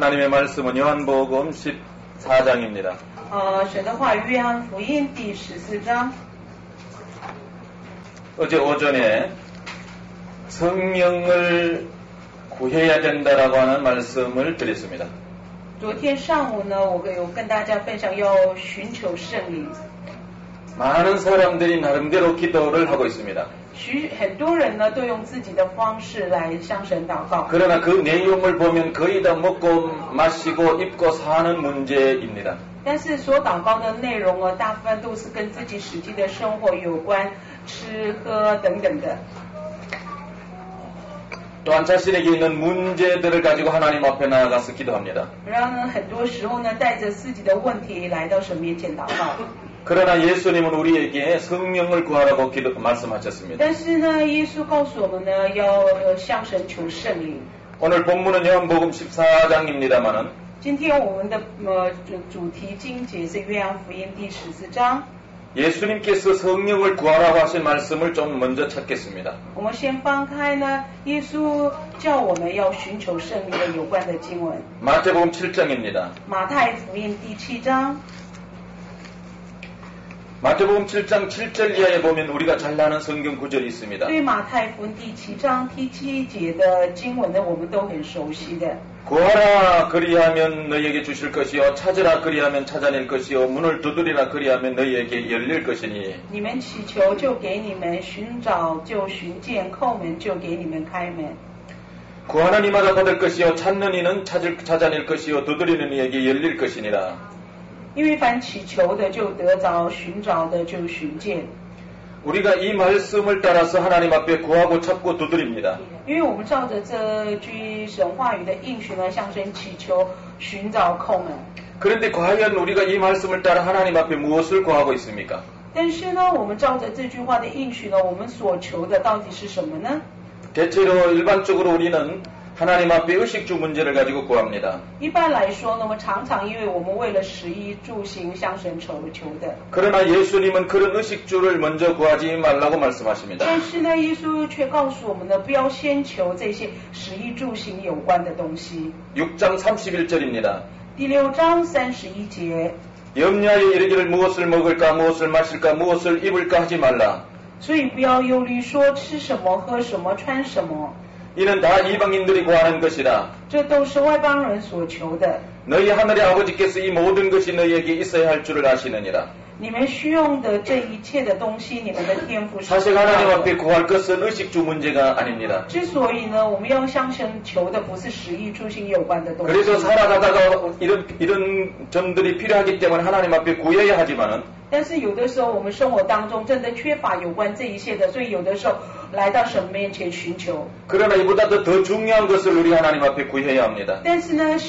하나님의 말씀은 요한복음 14장입니다. 神的话语约翰福音第14章。 어제 오전에 성령을 구해야 된다라고 하는 말씀을 드렸습니다. 昨天上午呢，我有跟大家分享要寻求圣灵。 많은 사람들이 나름대로 기도를 하고 있습니다. 很多人呢都用自己的方式来向神祷告。 그러나 그 내용을 보면 거의 다 먹고 마시고 입고 사는 문제입니다. 但是所祷告的内容呢，大部分都是跟自己实际的生活有关，吃喝等等的。 또한 자신에게 있는 문제들을 가지고 하나님 앞에 나아가서 기도합니다. 然后呢，很多时候呢，带着自己的问题来到神面前祷告。 그러나 예수님은 우리에게 성령을 구하라고 말씀하셨습니다. 但是呢，耶稣告诉我们呢，要向神求圣灵。 오늘 본문은 요한복음 14장입니다만은 今天我们的主题经节是约翰福音第14章。 예수님께서 성령을 구하라고 하신 말씀을 좀 먼저 찾겠습니다. 我们先翻开呢，耶稣叫我们要寻求圣灵的有关的经文。 마태복음 7장입니다. 马太福音第7章。 마태복음 7장 7절 이하에 보면 우리가 잘 아는 성경 구절이 있습니다. 对马太福音第7章第7节的经文呢，我们都很熟悉的。 구하라 그리하면 너희에게 주실 것이요 찾으라 그리하면 찾아낼 것이요 문을 두드리라 그리하면 너희에게 열릴 것이니 你们祈求就给你们，寻找就寻见，叩门就给你们开门。 구하는 이마다 받을 것이요 찾는 이는 찾아낼 것이요 두드리는 이에게 열릴 것이니라. 因为凡祈求的就得着，寻找的就寻见。 우리가 이 말씀을 따라서 하나님 앞에 구하고 찾고 두드립니다. 因为我们照着这句神话语的应许呢，向神祈求、寻找、叩门。 그런데 과연 우리가 이 말씀을 따라 하나님 앞에 무엇을 구하고 있습니까? 但是呢，我们照着这句话的应许呢，我们所求的到底是什么呢？ 대체로 일반적으로 우리는 하나님 앞에 의식주 문제를 가지고 구합니다. 一般来说呢，我们常常因为我们为了食衣住行向神求的。 그러나 예수님은 그런 의식주를 먼저 구하지 말라고 말씀하십니다. 但是呢，耶稣却告诉我们呢，不要先求这些食衣住行有关的东西。 6장 31절입니다. 第6章31节。 염려하여 이르기를 무엇을 먹을까 무엇을 마실까 무엇을 입을까 하지 말라. 所以不要忧虑说吃什么喝什么穿什么。 이는 다 이방인들이 구하는 것이라. 这都是外邦人所求的。 너희 하늘의 아버지께서 이 모든 것이 너희에게 있어야 할 줄을 아시느니라. 你们需用的这一切的东西，你们的天赋是 사실 하나님 앞에 구할 것은 의식주 문제가 아닙니다. 之所以呢，我们要向神求的不是食衣住行有关的东西。 그래서 살아가다가 이런 점들이 필요하기 때문에 하나님 앞에 구해야 하지만은 但是有的时候我们生活当中真的缺乏有关这一切的，所以有的时候来到神面前寻求。 그러나 이보다도 더 중요한 것을 우리 하나님 앞에 구해야 합니다. 但是呢，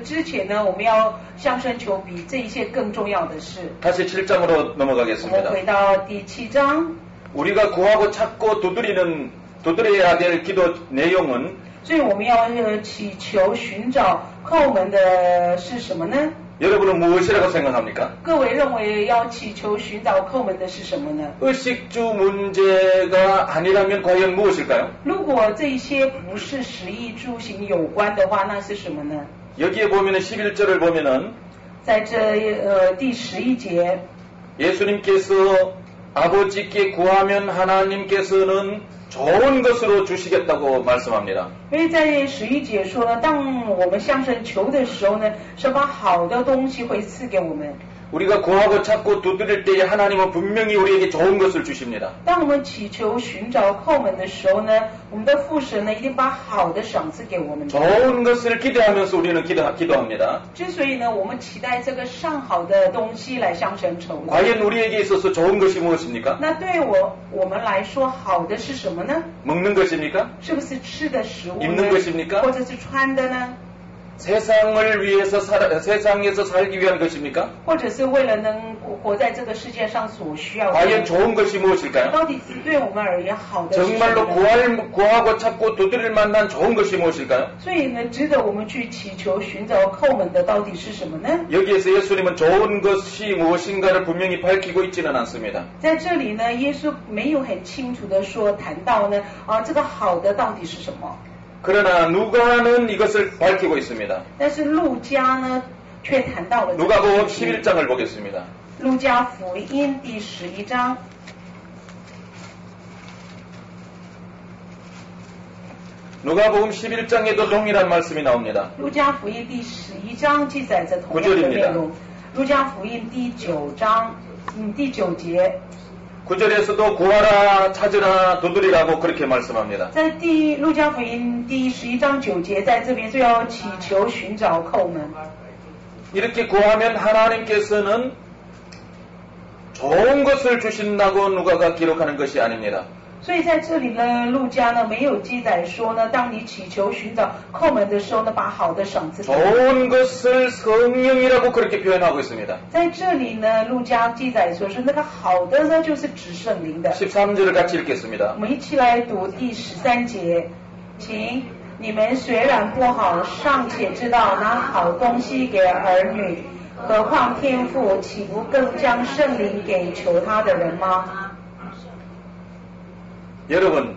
之前呢，我们要向神求比这一切更重要的事。 다시 7장으로 我们 넘어가겠습니다. 回到第7章。 우리가 구하고 찾고 두드려야 될 기도 내용은 所以我们要祈求、寻找、叩门的是什么呢？ 여러분은 무엇이라고 생각합니까? 各位认为要祈求、寻找、叩门的是什么呢？ 의식주 문제가 아니라면 과연 무엇일까요? 如果这一些不是食衣住行有关的话，那是什么呢？ 여기에 보면은 11절을 보면은 在这第11节， 예수님께서 아버지께 구하면 하나님께서는 좋은 것으로 주시겠다고 말씀합니다. 因为在11节说呢，当我们向神求的时候呢，神把好的东西会赐给我们。 우리가 구하고 찾고 두드릴 때에 하나님은 분명히 우리에게 좋은 것을 주십니다. 当我们祈求、寻找、叩门的时候呢，我们的父神呢一定把好的赏赐给我们。 좋은 것을 기대하면서 우리는 기도합니다. 之所以呢，我们期待这个上好的东西来向神求。 과연 우리에게 있어서 좋은 것이 무엇입니까? 那对我们来说，好的是什么呢？ 먹는 것입니까? 是不是吃的食物呢？ 입는 것입니까? 或者是穿的呢？ 세상을 위해서 세상에서 살기 위한 것입니까? 或者是为了能活在这个世界上所需要的？ 과연 좋은 것이 무엇일까요? 到底对我们而言好的是什么呢？ 정말로 구하고 찾고 두드릴 만한 좋은 것이 무엇일까요? 所以呢，值得我们去祈求、寻找、叩门的到底是什么呢？ 여기에서 예수님은 좋은 것이 무엇인가를 분명히 밝히고 있지는 않습니다. 在这里呢，耶稣没有很清楚的说谈到呢，这个好的到底是什么？ 그러나 누가는 이것을 밝히고 있습니다. 但是路加呢，却谈到了这个 누가복음 事情 11장을 보겠습니다. 路加福音第11章。 누가복음 11장에도 동일한 말씀이 나옵니다. 路加福音第11章记载着同样的内容。路加福音第9章，第9节， 9절에서도 구하라, 찾으라, 두드리라고 그렇게 말씀합니다. 在路加福音第11章9节，在这边就要祈求、寻找、叩门。 이렇게 구하면 하나님께서는 좋은 것을 주신다고 누가가 기록하는 것이 아닙니다. 所以在这里呢，路加呢没有记载说呢，当你祈求、寻找、叩门的时候呢，把好的赏赐给你。 좋은 것을 성령이라고 그렇게 표현하고 있습니다. 在这里呢，路加记载说是那个好的呢，就是指圣灵的。 13절을 같이 읽겠습니다. 我们一起来读第13节，请你们虽然不好，尚且知道拿好东西给儿女，何况天父岂不更将圣灵给求他的人吗？ 여러분,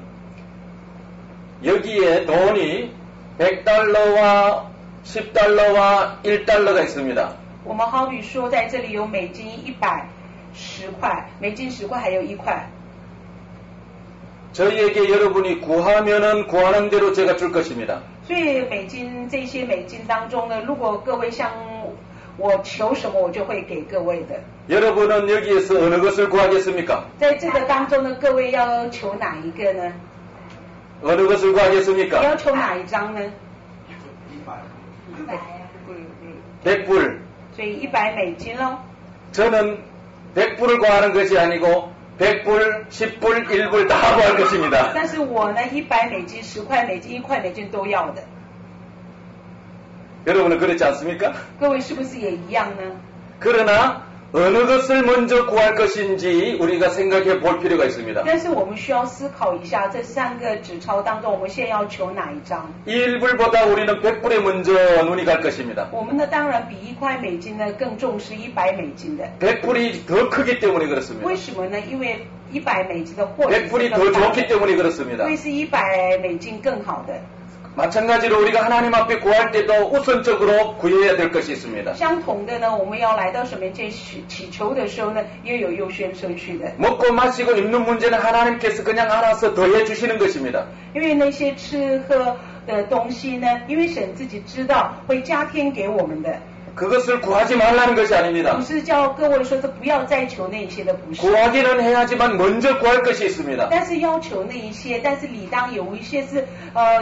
여기에 돈이 100달러와 10달러와 1달러가 있습니다. 我们好比说，在这里有美金110块，美金10块，还有1块。 저희에게 여러분이 구하면은 구하는 대로 제가 줄 것입니다. 所以这些美金当中呢，如果各位向我求什么，我就会给各位的。 여러분은 여기에서 어느 것을 구하겠습니까? 在这个当中呢，各位要求哪一个呢？ 어느 것을 你 구하겠습니까? 要求哪一张呢？ 100불. 所以100美金咯。 저는 100불을 구하는 것이 아니고 100불, 10불, 1불 다 구할 것입니다. 但是我呢，100美金、10块美金、1块美金都要的。 여러분은 그렇지 않습니까? 各位是不是也一样呢？ 그러나 어느 것을 먼저 구할 것인지 우리가 생각해 볼 필요가 있습니다. 但是我们需要思考一下，这3个纸钞当中，我们现在要求哪一张？ 1불보다 우리는 100불에 먼저 눈이 갈 것입니다. 我们呢，当然比1块美金呢更重视100美金的。 100불이 더 크기 때문에 그렇습니다. 为什么呢？因为100美金的获利 100불이 是 더 更大 좋기 的， 때문에 그렇습니다. 会是100美金更好的。 마찬가지로 우리가 하나님 앞에 구할 때도 우선적으로 구해야 될 것이 있습니다. 相同的呢，我们要来到神面前祈求的时候呢，也有优先顺序的。 먹고 마시고 입는 문제는 하나님께서 그냥 알아서 더해 주시는 것입니다. 因为那些吃喝的东西呢，因为神自己知道会加添给我们的， 그것을 구하지 말라는 것이 아닙니다. 不是叫各位说这不要再求那些的，不是。 구하기는 해야지만 먼저 구할 것이 있습니다. 但是要求那一些，但是理当有一些是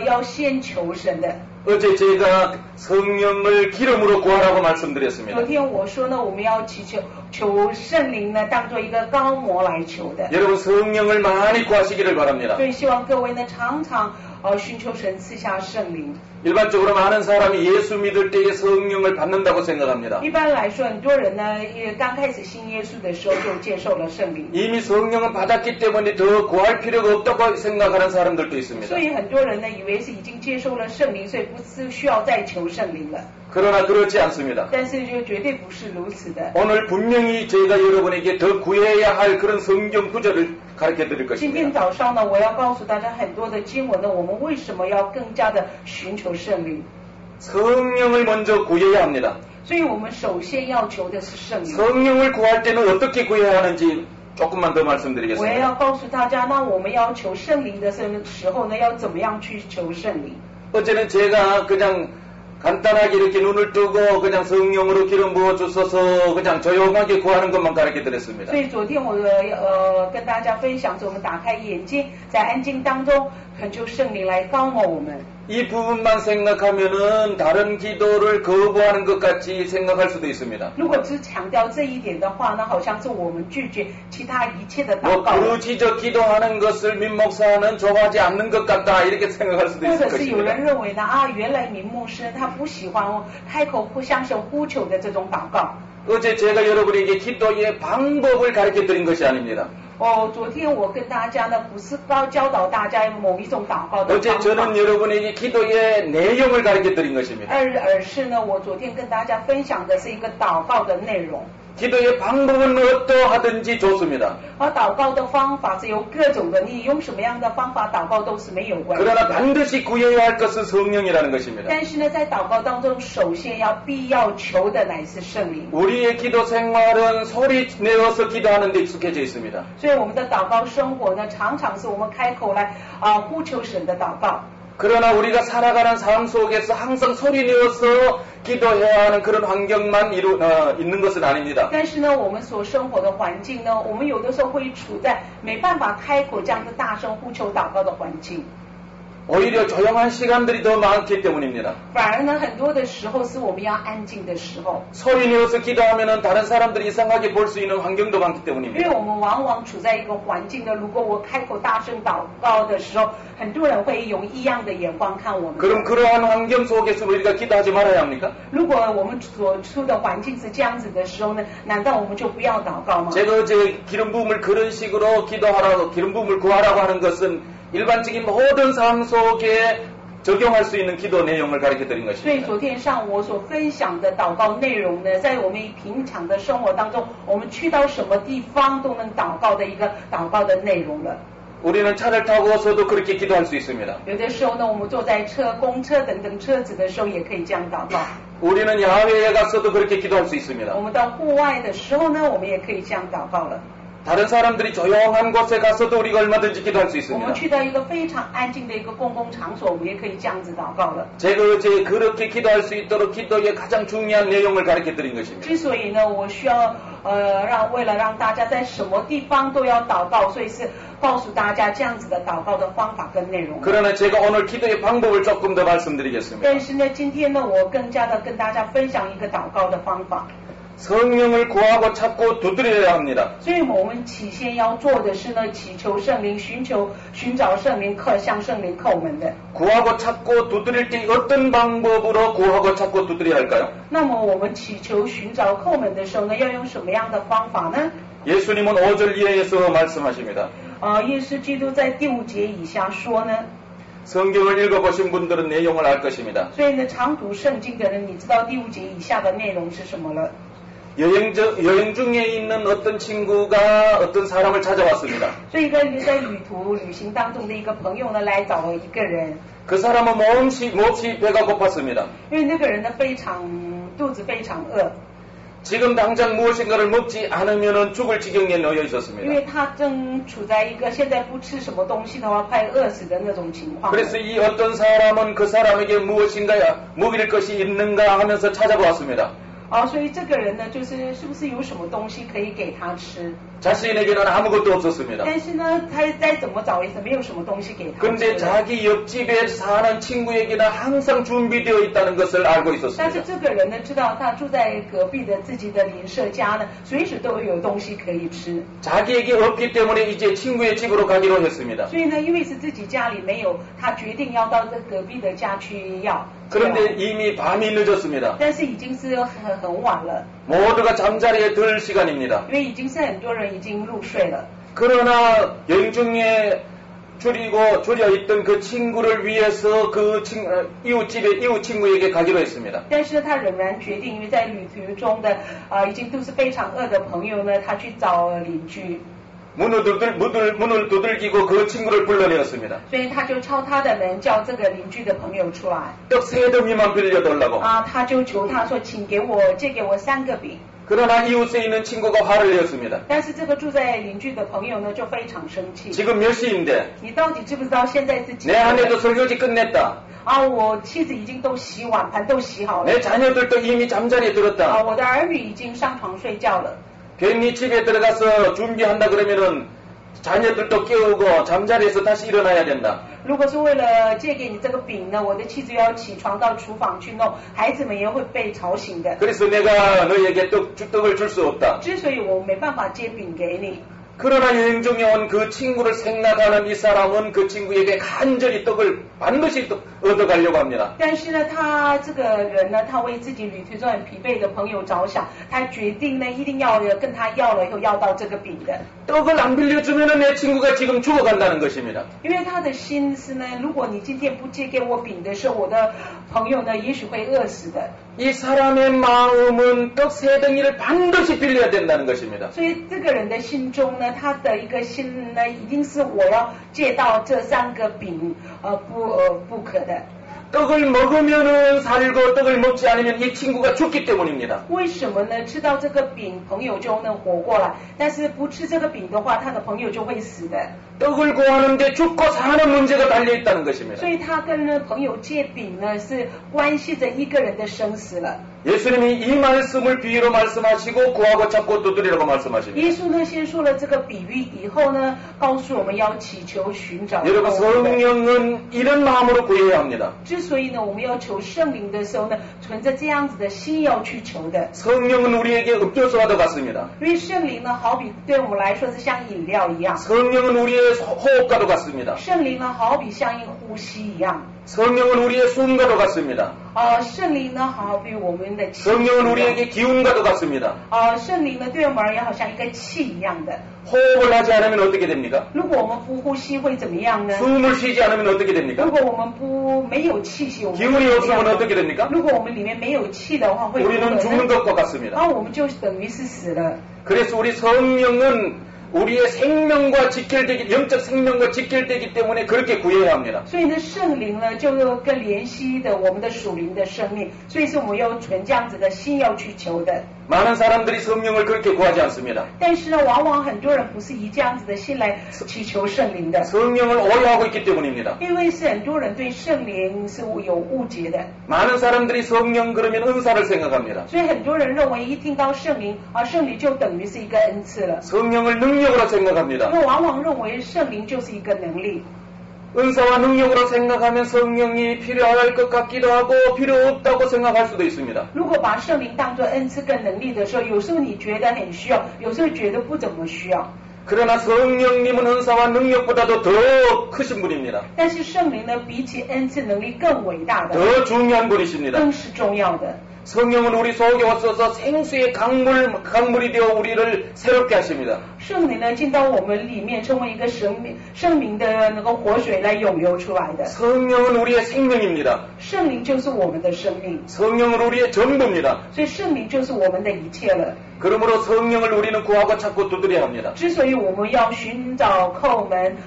要先求神的。 어제 제가 성령을 기름으로 구하라고 말씀드렸습니다. 昨天我说呢，我们要祈求圣灵呢，当做一个高模来求的。 여러분 성령을 많이 구하시기를 바랍니다. 所以希望各位呢，常常寻求神赐下圣灵。 일반적으로 많은 사람이 예수 믿을 때에 성령을 받는다고 생각합니다. 一般来说，很多人呢，刚开始信耶稣的时候就接受了圣灵。 이미 성령을 받았기 때문에 더 구할 필요가 없다고 생각하는 사람들도 있습니다. 所以很多人呢，以为是已经接受了圣灵，所以不是需要再求圣灵了。 그러나 그렇지 않습니다. 但是就绝对不是如此的。 오늘 분명히 제가 여러분에게 더 구해야 할 그런 성경 구절을 가르쳐 드릴 今天 것입니다. 早上呢，我要告诉大家很多的经文呢，我们为什么要更加的寻求圣灵？ 성령을 먼저 구해야 합니다. 所以我们首先要求的是圣灵。 성령을 구할 때는 어떻게 구해야 하는지 조금만 더 我也 말씀드리겠습니다. 要告诉大家，那我们要求圣灵的时候呢，要怎么样去求圣灵？ 어제는 제가 그냥 간단하게 이렇게 눈을 뜨고 그냥 성령으로 기름 부어 주셔서 그냥 조용하게 구하는 것만 가르쳐 드렸습니다. 所以昨天我跟大家分享着，我们打开眼睛，在安静当中恳求圣灵来高摩我们。 이 부분만 생각하면은 다른 기도를 거부하는 것 같이 생각할 수도 있습니다. 如果只强调这一点的话呢，好像是我们拒绝其他一切的祷 뭐 告， 부르짖어 기도하는 것을 민 목사는 좋아하지 않는 것 같다 이렇게 생각할 수도 或 있을 者是有 것입니다. 人认为呢原来明牧师他不喜欢开口向神呼求的这种祷告。 어제 제가 여러분에게 기도의 방법을 가르쳐 드린 것이 아닙니다. 昨天我跟大家呢不是教导大家某一种祷告的 어제 方法， 저는 여러분에게 기도의 내용을 가르쳐 드린 것입니다. 而是呢我昨天跟大家分享的是一个祷告的内容。 기도의 방법은 어떠하든지 좋습니다. 而祷告的方法是有各种的，你用什么样的方法祷告都是没有关系 그러나 的。 반드시 구해야 할 것은 성령이라는 것입니다. 但是呢，在祷告当中，首先必要求的乃是圣灵。 우리의 기도 생활은 소리 내어서 기도하는 데 익숙해져 있습니다. 所以我们的祷告生活呢，常常是我们开口来呼求神的祷告。 그러나 우리가 살아가는 삶 속에서 항상 소리 내어서 기도해야 하는 그런 환경만 있는 것은 아닙니다. 但是呢，我们所生活的环境呢，我们有的时候会处在没办法开口这样的大声呼求祷告的环境。 오히려 조용한 시간들이 더 많기 때문입니다. 反而呢，很多的时候是我们要安静的时候， 소리 내어서 기도하면 다른 사람들이 이상하게 볼 수 있는 환경도 많기 因为 때문입니다. 我们往往处在一个环境呢，如果我开口大声祷告的时候，很多人会用异样的眼光看我们。 그럼 그러한 환경 속에서 우리가 기도하지 말아야 합니까? 如果我们所处的环境是这样子的时候呢，难道我们就不要祷告吗？ 제가 어제 기름 부음을 그런 식으로 기도하라고 기름 부음을 구하라고 하는 것은 일반적인 모든 삶 속에 적용할 수 있는 기도 내용을 가르쳐 드린 所以 것입니다. 昨天上午我所分享的祷告内容呢，在我们平常的生活当中，我们去到什么地方都能祷告的一个祷告的内容了。 우리는 차를 타고서도 그렇게 기도할 수 있습니다. 有的时候呢，我们坐在公车等等车子的时候，也可以这样祷告。 우리는 야외에 가서도 그렇게 기도할 수 있습니다. 我们到户外的时候呢，我们也可以这样祷告了。 다른 사람들이 조용한 곳에 가서도 우리가 얼마든지 기도할 수 我们 있습니다. 去到一个非常安静的一个公共场所，我们也可以这样子祷告了。 제가 어제 그렇게 기도할 수 있도록 기도의 가장 중요한 내용을 가르쳐 드린 것입니다. 之所以呢，我需要为了让大家在什么地方都要祷告，所以是告诉大家这样子的祷告的方法跟内容。 그러나 제가 오늘 기도의 방법을 조금 더 말씀드리겠습니다. 但是呢，今天呢，我更加的跟大家分享一个祷告的方法。 성령을 구하고 찾고 두드려야 합니다. 所以我们起先要做的是呢，祈求圣灵，寻找圣灵，向圣灵叩门的。 구하고 찾고 두드릴 때 어떤 방법으로 구하고 찾고 두드려야 할까요? 那么我们祈求、寻找叩门的时候呢，要用什么样的方法呢？ 예수님은 5절 이하에서 말씀하십니다. 耶稣基督在第5节以下说呢， 성경을 읽어보신 분들은 내용을 알 것입니다. 所以呢，常读圣经的人，你知道第5节以下的内容是什么了？ 여행 중에 있는 어떤 친구가 어떤 사람을 찾아왔습니다. 所以一个在旅行当中的一个朋友呢，来找了一个人， 그 사람은 몹시 배가 고팠습니다. 因为那个人呢肚子非常饿， 지금 당장 무엇인가를 먹지 않으면 죽을 지경에 놓여 因 있었습니다. 为他正处在一个现在不吃什么东西的话，快饿死的那种情况。 그래서 이 어떤 사람은 그 사람에게 무엇인가 먹일 것이 있는가 하면서 찾아보았습니다. 所以这个人呢，是不是有什么东西可以给他吃？ 자신에게는 아무것도 없었습니다. 但是呢，他再怎么找也是没有什么东西给他吃 근데 的。 자기 옆집에 사는 친구에게는 항상 준비되어 있다는 것을 알고 但是 있었습니다. 这个人呢，知道他住在隔壁的自己的邻舍家呢，随时都会有东西可以吃。 자기에게 없기 때문에 이제 친구의 집으로 가기로 했습니다. 所以呢，因为是自己家里没有，他决定要到这隔壁的家去要。 그런데 이미 밤이 늦었습니다. 但是已经是很晚了， 모두가 잠자리에 들 시간입니다. 因为已经是很多人已经入睡了。 그러나 여행 중에 줄여 있던 그 친구를 위해서 그 이웃 친구에게 가기로 했습니다. 但是他仍然决定，因为在旅途中的已经都是非常饿的朋友呢，他去找邻居。 문을 두들기고 그 친구를 불러내었습니다. 所以他就敲他的门，叫这个邻居的朋友出来。 떡 3더미만 빌려달라고. 他就求他说，请借给我3个饼。 그러나 이웃에 있는 친구가 화를 내었습니다. 但是这个住在邻居的朋友呢，就非常生气。 지금 몇 시인데? 你到底知不知道现在是几 내 点？ 아내도 설거지 끝냈다. 我妻子已经都洗碗盘都洗好了。 내 자녀들도 이미 잠자리에 들었다. 我的儿女已经上床睡觉了。 괜히 집에 들어가서 준비한다 그러면은 자녀들도 깨우고 잠자리에서 다시 일어나야 된다. 如果是为了借给你这个饼呢，我的妻子要起床到厨房去弄，孩子们也会被吵醒的。 그래서 내가 너에게 떡을 줄 수 없다. 之所以我没办法借饼给你， 그러나 여행 중에 온 그 친구를 생각하는 이 사람은 그 친구에게 간절히 떡을 반드시 얻어가려고 합니다. 但是呢，他这个人呢，他为自己旅途中很疲惫的朋友着想，他决定呢，一定要跟他要了以后要到这个饼的。 떡을 안 빌려주면 내 친구가 지금 죽어간다는 것입니다. 因为他的心思呢，如果你今天不借给我饼的时候，我的朋友呢，也许会饿死的。이 사람의 마음은 떡 세 덩이를 반드시 빌려야 된다는 것입니다. 所以这个人的心中呢，他的一个心呢，一定是我要借到这3个饼，不可的。 떡을 먹으면은 살고 떡을 먹지 않으면 이 친구가 죽기 때문입니다. 为什么呢？吃到这个饼，朋友就能活过来；但是不吃这个饼的话，他的朋友就会死的。 떡을 구하는데 죽고 사는 문제가 달려 있다는 것입니다. 所以他跟朋友借饼呢，是关系着一个人的生死了。 예수님이 이 말씀을 비유로 말씀하시고 구하고 찾고 두드리라고 말씀하십니다. 耶稣呢，先说了这个比喻以后呢，告诉我们要祈求、寻找。 여러분 성령은 이런 마음으로 구해야 합니다. 之所以呢，我们要求圣灵的时候呢，存着这样子的心要去求的。 성령은 우리에게 음료수와도 같습니다. 因为圣灵呢，好比对我们来说是像饮料一样。 성령은 우리의 호흡과도 같습니다. 圣灵呢，好比像一呼吸一样。 성령은 우리의 숨과도 같습니다. 圣灵呢，好比我们的气。 성령은 우리에게 기운과도 같습니다. 圣灵呢，对我们而言好像一个气一样的。 호흡을 하지 않으면 어떻게 됩니까? 如果我们不呼吸会怎么样呢？ 숨을 쉬지 않으면 어떻게 됩니까? 如果我们没有气息，我们 기운이 없으면 어떻게 됩니까? 如果我们里面没有气的话，会 우리는 죽는 것과 같습니다. 我们就等于是死了。 그래서 우리 성령은 우리의 생명과 직결되기, 영적 생명과 직결되기 때문에 그렇게 구해야 합니다. 所以呢，圣灵呢就更联系的我们的属灵的生命，所以是我们要存这样子的心要去求的。 많은 사람들이 성령을 그렇게 구하지 않습니다. 但是呢，往往很多人不是以这样子的心来祈求圣灵的， 성령을 오해하고 있기 때문입니다. 因为是很多人对圣灵是有误解的。 많은 사람들이 성령 그러면 은사를 생각합니다. 所以很多人认为一听到圣灵，圣灵就等于是一个恩赐了。 성령을 능력으로 생각합니다. 因为往往认为圣灵就是一个能力。 은사와 능력으로 생각하면 성령이 필요할 것 같기도 하고 필요 없다고 생각할 수도 있습니다. 如果把圣灵当作恩赐跟能力的时候，有时候你觉得很需要，有时候觉得不怎么需要。 그러나 성령님은 은사와 능력보다도 더 크신 분입니다. 但是圣灵呢，比起恩赐能力更伟大的， 더 중요한 분이십니다. 更是重要的。 성령은 우리 속에 왔어서 생수의 강물이 되어 우리를 새롭게 하십니다. 圣灵呢，进到我们里面，成为一个生命的那个活水来涌流出来的。 성령은 우리의 생명입니다. 圣灵就是我们的生命， 성령은 우리의 전부입니다. 所以圣灵就是我们的一切了。 그러므로 성령을 우리는 구하고 찾고 두드려야 합니다. 之所以我们要寻找叩门，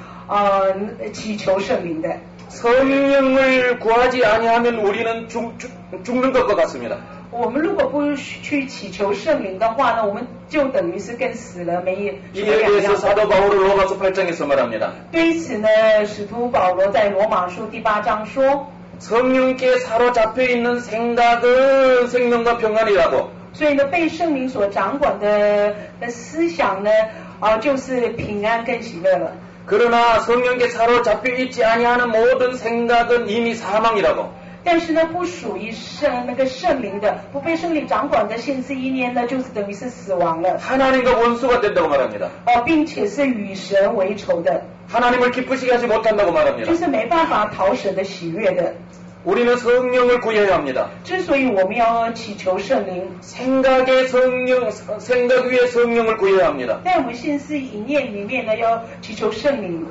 祈求圣灵的。 성령을 구하지 아니하면 우리는 죽는 것과 같습니다. 我们如果不去祈求圣灵的话呢，我们就等于是跟死了没什么 이에 两 대해서 样。 사도 바울은 로마서 8장에서 말합니다. 对于此呢，使徒保罗在罗马书第8章说， 성령께 사로잡혀 있는 생각은 생명과 평안이라고. 所以呢，被圣灵所掌管的思想呢，就是平安跟喜乐了。 그러나 성령께 사로잡혀 있지 아니하는 모든 생각은 이미 사망이라고. 但是呢，不属于圣灵的，不被圣灵掌管的心思意念呢，就是等于是死亡了。 하나님과 원수가 된다고 말합니다. 并且是与神为仇的， 하나님을 기쁘시게 하지 못한다고 말합니다. 就是没办法讨神的喜悦的。 우리는 성령을 구해야 합니다. 之所以我们要祈求圣灵， 생각 위에 성령을 구해야 합니다. 在我们心思意念里面呢，要祈求圣灵。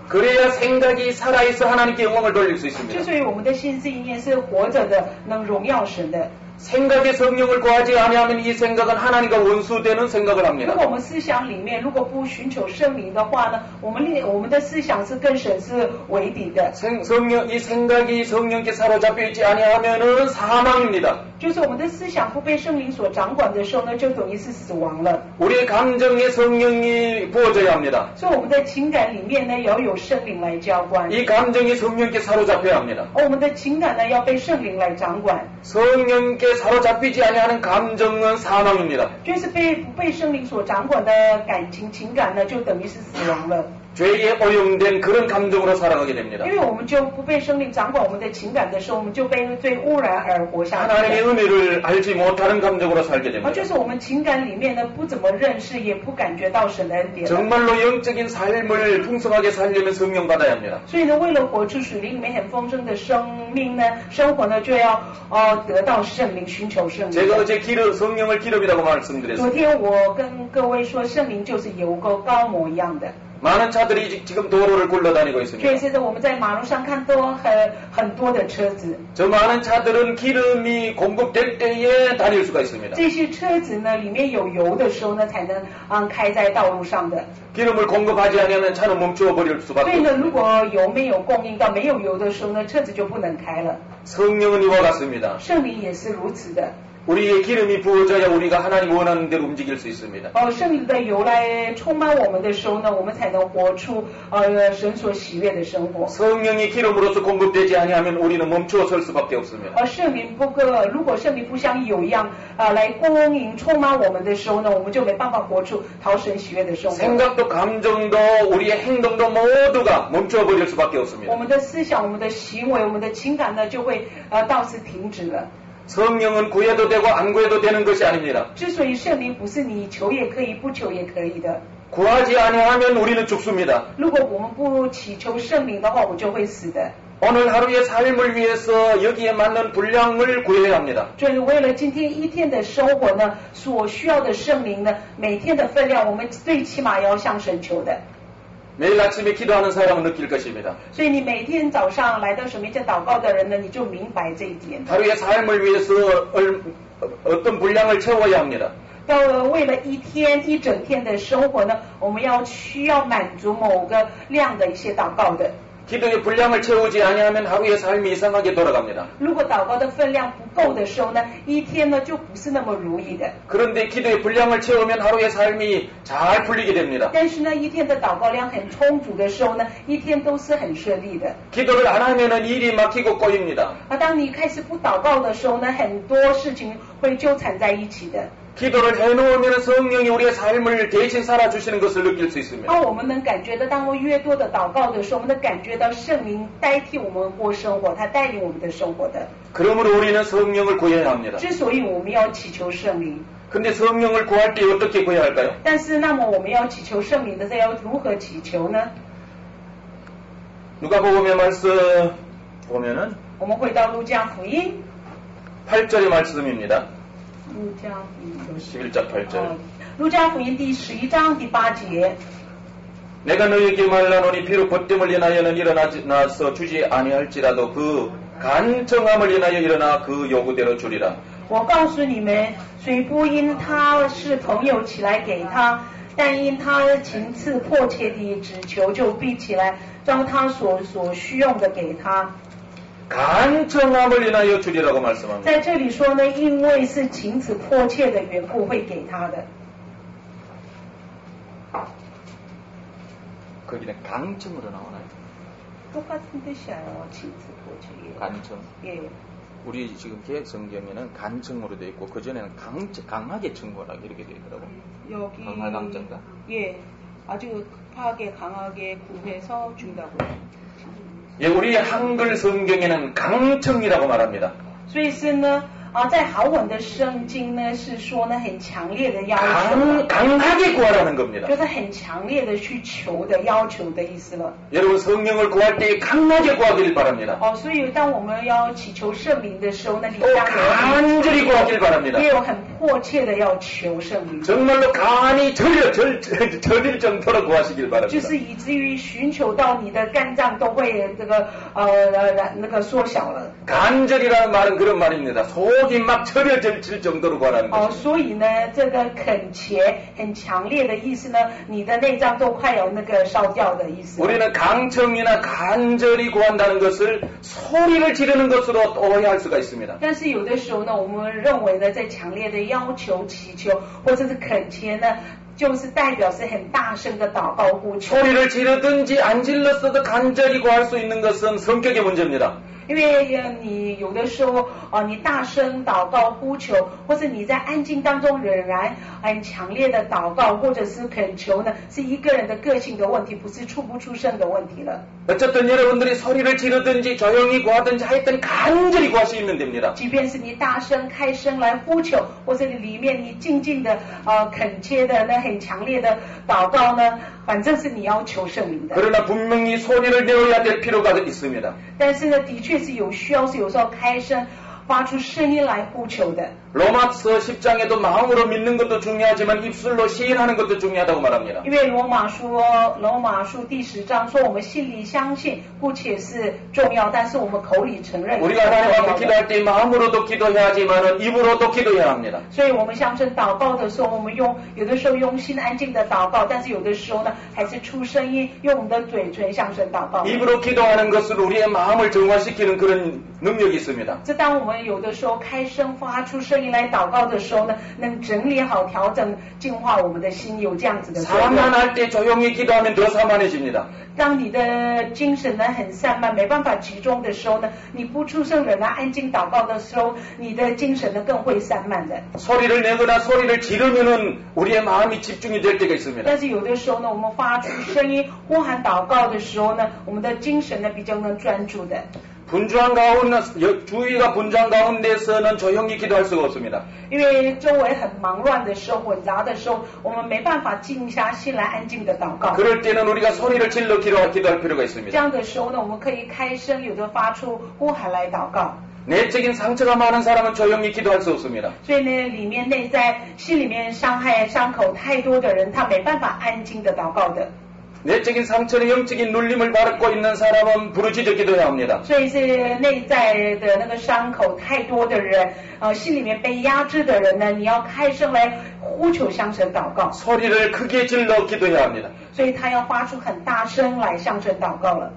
그래야 생각이 살아있어 하나님께 영광을 돌릴 수 之 있습니다. 所以我们的心思意念是活着的，能荣耀神的。 생각의 성령을 구하지 아니하면 이 생각은 하나님과 원수되는 생각을 如 합니다. 果我们思想里面如果不寻求圣灵的话呢，我们的思想是跟神是为敌的。 이 생각이 성령께 사로잡혀 있지 아니하면은 사망입니다. 就是我们的思想不被圣灵所掌管的时候呢，就等于是死亡了。 우리의 감정에 성령이 부어져야 합니다. 所以我们的情感里面呢，要有圣灵来浇灌。 이 감정이 성령께 사로잡혀야 합니다. 我们的情感呢，要被圣灵来掌管。 성령께 사로잡히지 아니하는 감정은 사망입니다. 就是不被圣灵所掌管的情感呢，就等于是死亡了。 죄에 오염된 그런 감정으로 살아가게 됩니다. 因为我们就不被圣灵掌管我们的情感的时候，我们就被罪污染而活下去。 하나님의 은혜를 알지 못하는 감정으로 살게 됩니다. 就是我们情感里面呢，不怎么认识，也不感觉到神的恩典。 정말로 영적인 삶을 풍성하게 살려면 성령 받아야 합니다. 所以呢，为了活出属灵里面很丰盛的生活呢，就要得到圣灵，寻求圣灵。 제가 어제 성령을 기름이라고 말씀드렸습니다. 昨天我跟各位说，圣灵就是油膏膏抹一样的。 많은 차들이 지금 도로를 굴러다니고 所以 있습니다. 现在我们在马路上看都很多的车子， 저 많은 차들은 기름이 공급될 때에 다닐 수가 있습니다. 这些车子呢里面有油的时候呢才能开在道路上的。 기름을 공급하지 않으면 차는 멈추어 버릴 所 수밖에 以呢， 없습니다. 如果油没有供应到没有油的时候呢，车子就不能开了。 성령은 이와 같습니다. 圣灵也是如此的。 우리의 기름이 부어져야 우리가 하나님 원하는 대로 움직일 수 있습니다. 圣灵的油来充满我们的时候呢，我们才能活出神所喜悦的生活。 성령이 기름으로서 공급되지 아니하면 우리는 멈추어 설 수밖에 없습니다. 圣灵如果圣灵不像油一样来供应充满我们的时候呢，我们就没办法活出讨神喜悦的生活。 생각도 감정도 우리의 행동도 모두가 멈추어 버릴 수밖에 我 없습니다. 们的思想、我们的行为、我们的情感呢，就会到此停止了。 성령은 구해도 되고 안 구해도 되는 것이 아닙니다. 之所以圣灵不是你求也可以，不求也可以的。 구하지 아니하면 우리는 죽습니다. 如果我们不祈求圣灵的话，我们就会死的。 오늘 하루의 삶을 위해서 여기에 맞는 분량을 구해야 합니다. 所以为了今天一天的生活呢，所需要的圣灵呢，每天的分量，我们最起码要向神求的。 매일 아침에 기도하는 사람은 느낄 것입니다. 所以你每天早上来到神面前祷告的人呢，你就明白这一点。 하루의 삶을 위해서 어떤 분량을 채워야 합니다. 为了一整天的生活呢，我们需要满足某个量的一些祷告的。 기도의 분량을 채우지 아니하면 하루의 삶이 이상하게 돌아갑니다. 如果祷告的分量不够的时候呢，一天呢就不是那么如意的。 그런데 기도의 분량을 채우면 하루의 삶이 잘 풀리게 됩니다. 但是呢，一天的祷告量很充足的时候呢，一天都是很顺利的。 기도를 안 하면은 일이 막히고 꼬입니다. 当你开始不祷告的时候呢，很多事情会纠缠在一起的。 기도를 해놓으면 성령이 우리의 삶을 대신 살아주시는 것을 느낄 수 있습니다. 当我们能感觉到，当我越多的祷告的时候，我们能感觉到圣灵代替我们过生活，他带领我们的生活的。 그러므로 우리는 성령을 구해야 합니다. 之所以我们要祈求圣灵， 근데 성령을 구할 때 어떻게 구해야 할까요? 但是那么我们要祈求圣灵的时候，要如何祈求呢？ 누가복음의 말씀 보면은 我们回到路加福音， 8절의 말씀입니다. 路加福音 11장 8절. 路加福音第11章第8节。 내가 너희에게 말하노니 비록 벗됨을 인하여는 일어나서 주지 아니할지라도 그 간청함을 인하여 일어나 그 요구대로 주리라. 我告诉你们，虽不因他是朋友起来给他，但因他情次迫切地只求，就必起来照他所需用的给他。 간청함을 인하여 주리라고 말씀합니다. 在这里说呢，因为是情此迫切的缘故，会给他的。 거기는 강청으로 나오나요? 똑같은 뜻이에요.情此迫切. 간청. 예. 우리 지금 개혁 성경에는 간청으로 되어 있고 그 전에는 강하게 청구하라 이렇게 되어 있더라고. 여기 강할 강자인가? 예. 아주 급하게 강하게 구해서 준다고. 예, 우리 한글 성경에는 강청이라고 말합니다. 所以是呢，在韩文的圣经呢是说呢很强烈的要求， 강하게 구하라는 겁니다. 就是很强烈的去求的要求的意思了。 여러분 성령을 구할 때 강하게 구하길 바랍니다. 所以当我们要祈求圣灵的时候呢，你 또 当然 간절히 구하길 바랍니다. 也有很迫切的要求圣灵， 정말로 간이 저릴 정도로 구하시길 就 바랍니다. 是以至于寻求到你的肝脏都会那个缩小了。 간절이라는 말은 그런 말입니다. 속이 막 절여질 정도로 구하라는 것입니다. 所以呢，这个恳切很强烈的意思呢，你的内脏都快有那个烧掉的意思。 우리는 강청이나 간절히 구한다는 것을 소리를 지르는 것으로 오해할 수가 있습니다. 但是有的时候呢，我们认为呢，在强烈的要求、祈求或者是恳切呢，就是代表是很大声的祷告呼求。 소리를 지르든지 안 질렀어도 간절히 구할 수 있는 것은 성격의 문제입니다. 因为你有的时候你大声祷告呼求，或是你在安静当中仍然很强烈的祷告或者是恳求呢，是一个人的个性的问题，不是出不出声的问题了。 어쨌든 여러분들이 소리를 지르든지 조용히 구하든지 하여튼 간절히 구하시면 됩니다. 即便是你大声开声来呼求，或者里面你静静的恳切的呢很强烈的祷告呢，反正是你要求圣灵的。 그러나 분명히 소리를 내어야 될 필요가 있습니다. 但是呢，的确是有需要，是有时候开声发出声音来呼求的。 로마서 10장에도 마음으로 믿는 것도 중요하지만 입술로 시인하는 것도 중요하다고 말합니다. 因为罗马书第10章说我们心里相信姑且是重要，但是我们口里承认 우리가 하나님 앞에 기도할 때 마음으로도 기도해야 하지만 입으로도 기도해야 합니다. 所以我们向神祷告的时候，我们有的时候用心安静的祷告，但是有的时候呢还是出声音，用我们的嘴唇向神祷告。 입으로 기도하는 것은 우리의 마음을 정화시키는 그런 능력이 있습니다. 这当我们有的时候开声发出声音来祷告的时候呢，能整理好、调整、净化我们的心，有这样子的作用。 산만할 때 조용히 기도하면 더 산만해집니다. 当你的精神呢很散漫，没办法集中的时候呢，你不出声人呢安静祷告的时候，你的精神呢更会散漫的。 소리를 내거나 소리를 지르면은 우리의 마음이 집중이 될 때가 있습니다. 但是有的时候呢，我们发出声音呼喊祷告的时候呢，我们的精神呢比较能专注的。 분주한 가운데 주위가 분주한 가운데서는 조용히 기도할 수가 없습니다. 因为周围很忙乱的时候、混杂的时候，我们没办法静下心来安静的祷告。 그럴 때는 우리가 소리를 질러 기도할 필요가 这 있습니다. 样的时候呢，我们可以开声，有的发出呼喊来祷告。 내적인 상처가 많은 사람은 조용히 기도할 수 없습니다. 所以呢，里面内在心里面伤口太多的人，他没办法安静的祷告的。 내적인 상처는 영적인 눌림을 받고 있는 사람은 부르짖어 기도해야 합니다. 所以是内在的那个伤口太多的人，心里面被压制的人呢，你要开声来呼求向神祷告。 소리를 크게 질러 기도해야 합니다. 所以他要发出很大声来向神祷告了。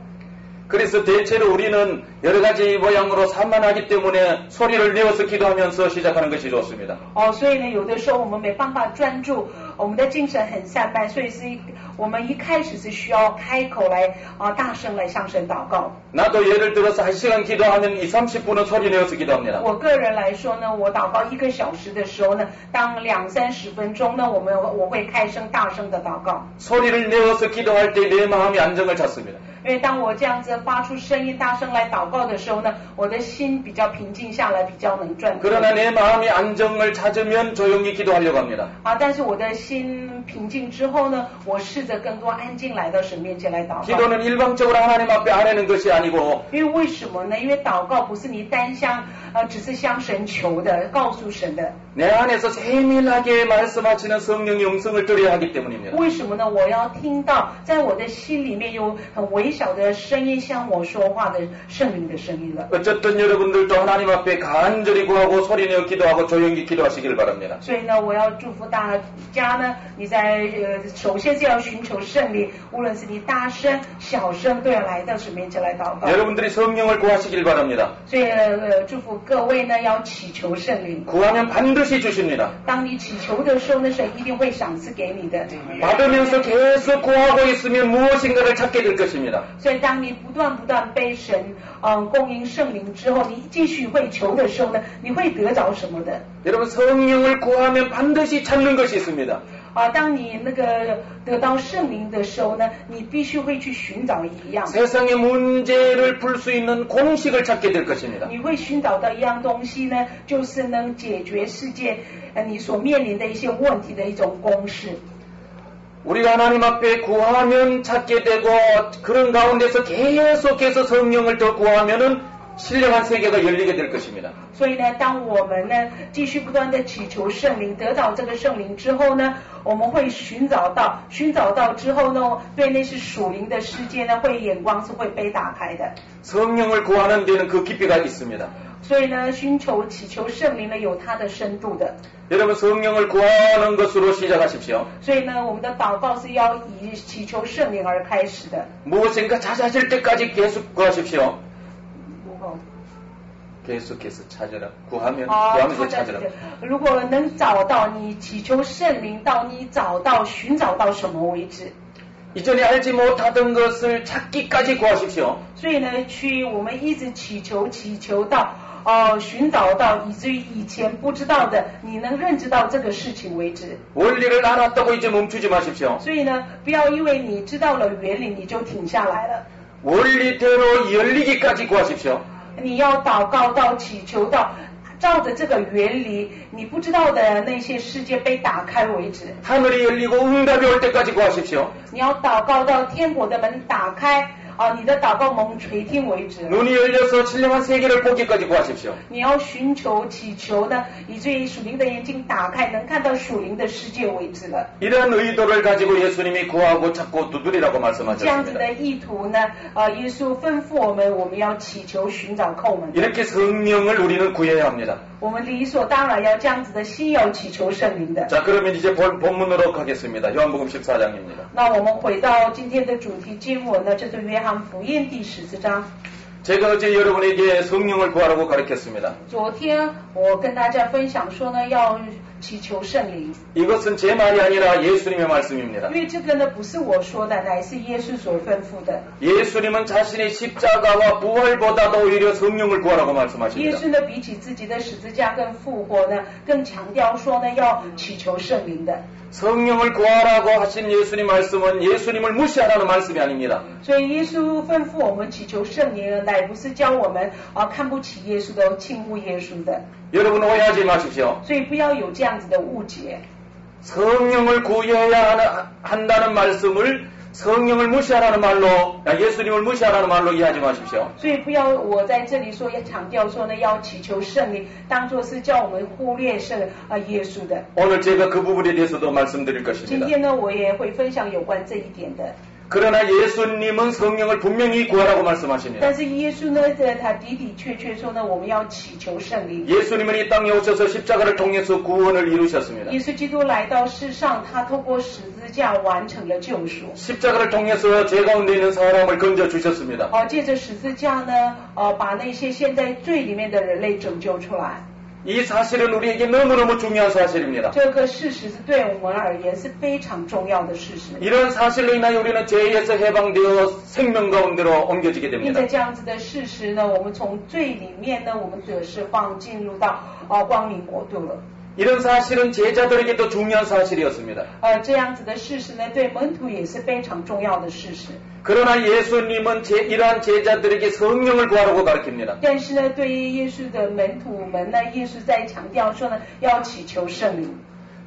그래서 대체로 우리는 여러 가지 모양으로 산만하기 때문에 소리를 내어서 기도하면서 시작하는 것이 좋습니다. 所以呢，有的时候我们没办法专注，我们的精神很散漫，所以我们一开始是需要开口来大声来向神祷告。 나도 예를 들어서 1시간 기도하면 20-30분은 소리 내어서 기도합니다. 我个人来说呢，我祷告1个小时的时候呢，当20-30分钟呢，我会开声大声的祷告。 소리를 내어서 기도할 때 내 마음이 안정을 찾습니다. 因为当我这样子发出声音大声来祷告的时候呢，我的心比较平静下来，比较能专注。 그러나 내 마음이 안정을 찾으면 조용히 기도하려고 합니다. 但是我的心平静之后呢，我试着更多安静来到神面前来祷告。 기도는 일방적으로 하나님 앞에 아뢰는 것이 아니고 因为为什么呢？因为祷告不是你单向只是向神求的，告诉神的。 내 안에서 세밀하게 말씀하시는 성령의 음성을 들어야 하기 때문입니다. 为什么呢？我要听到在我的心里面有很微小的声音向我说话的圣灵的声音了。 어쨌든 여러분들도 하나님 앞에 간절히 구하고 소리내어 기도하고 조용히 기도하시길 바랍니다. 所以呢，我要祝福大家呢，你在首先是要寻求圣灵，无论是你大声、小声，都要来到神面前来祷告。 여러분들이 성령을 구하시길 바랍니다. 所以祝福各位呢，要祈求圣灵。 구하면 반드시 주십니다. 当你祈求的时候呢，神一定会赏赐给你的。 받으면서 계속 구하고 있으면 무엇인가를 찾게 될 것입니다. 所以当你不断被神供应圣灵之后，你继续会求的时候呢，你会得着什么的？ 여러분 성령을 구하면 반드시 찾는 것이 있습니다. 当你得到圣灵的时候呢，你必须会去寻找一样。 세상의 문제를 풀 수 있는 공식을 찾게 될 것입니다. 你会寻找到一样东西呢，就是能解决世界你所面临的一些问题的一种公式。 우리가 하나님 앞에 구하면 찾게 되고 그런 가운데서 계속해서 성령을 더 구하면은 신령한 세계가 열리게 될 것입니다. 所以呢，当我们呢继续不断的祈求圣灵，得到这个圣灵之后呢，我们会寻找到之后呢，对那些属灵的世界呢，眼光是会被打开的。 성령을 구하는 데는 그 깊이가 있습니다. 所以呢，祈求圣灵呢，有它的深度的。 여러분 성령을 구하는 것으로 시작하십시오. 所以呢，我们的祷告是要以祈求圣灵而开始的。 무엇인가 찾아질 때까지 계속 구하십시오. 계속해서 찾으라. 구하면서 찾으라. 如果能找到你祈求圣灵到你寻找到什么为止。 이전에 알지 못하던 것을 찾기까지 구하십시오. 所以呢，我们一直祈求到寻找到以至于以前不知道的，你能认知到这个事情为止。 원리를 알았다고 이제 멈추지 마십시오. 所以呢，不要因为你知道了原理你就停下来了。 원리대로 열리기까지 구하십시오. 你要祷告到祈求到照着这个原理，你不知道的那些世界被打开为止。 하늘이 열리고 응답이 올 때까지 구하십시오. 你要祷告到天国的门打开，你的祷告蒙垂听为止。 눈이 열려서 신령한 세계를 보기까지 구하십시오. 你要寻求祈求呢，以至于属灵的眼睛打开，能看到属灵的世界为止了。 이러한 의도를 가지고 예수님이 구하고 찾고 두드리라고 这样子 말씀하셨습니다. 的意图呢，耶稣吩咐我们要祈求、寻找、叩门。 이렇게 성령을 우리는 구해야 합니다. 我们理所当然要这样子的心要祈求圣灵的。 자, 그러면 이제 본문으로 가겠습니다. 요한복음 14장입니다. 那我们回到今天的主题经文呢，这是约翰福音第14章。 제가 어제 여러분에게 성령을 구하라고 가르쳤습니다. 昨天我跟大家分享说呢，要祈求圣灵。 이것은 제 말이 아니라 예수님의 말씀입니다. 因为这个呢不是我说的，乃是耶稣所吩咐的。 예수님은 자신의 십자가와 부활보다도 오히려 성령을 구하라고 耶 말씀하십니다. 稣呢比起自己的十字架跟复活呢，更强调说呢要祈求圣灵的。 성령을 구하라고 하신 예수님 말씀은 예수님을 무시하라는 말씀이 아닙니다. 所以耶稣吩咐我们祈求圣灵呢，乃不是教我们看不起耶稣的、轻忽耶稣的。 여러분 오해하지 마십시오. 所以不要有这样子的误解。 성령을 구해야 한다는 말씀을 성령을 무시하라는 말로, 예수님을 무시하라는 말로 이해하지 마십시오. 所以不要我在这里说要强调说呢，要祈求圣灵，当作是叫我们忽略耶稣的。 오늘 제가 그 부분에 대해서도 말씀드릴 今 것입니다. 天呢，我也会分享有关这一点的。 그러나 예수님은 성령을 분명히 구하라고 말씀하십니다. 但是耶稣呢，他的确说呢，我们要祈求圣灵。 예수님은 이 땅에 오셔서 십자가를 통해서 구원을 이루셨습니다. 耶稣基督来到世上，他透过十字架完成了救赎。 십자가를 통해서 죄 가운데 있는 사람을 건져 주셨습니다. 借着十字架呢，把那些陷在罪里面的人类拯救出来。 이 사실은 우리에게 너무너무 중요한 사실입니다. 这个事实是对我们而言是非常重要的事实。 이런 사실로 인하여 우리는 죄에서 해방되어 생명 가운데로 옮겨지게 并 됩니다. 且这样子的事实呢，我们从罪里面呢，我们得释放，进入到光明国度了。 이런 사실은 제자들에게도 중요한 사실이었습니다. 这样子的事实呢，对门徒也是非常重要的事实。 그러나 예수님은 이러한 제자들에게 성령을 구하라고 가르칩니다. 但是呢，对于耶稣的门徒们呢，耶稣在强调说呢，要祈求圣灵。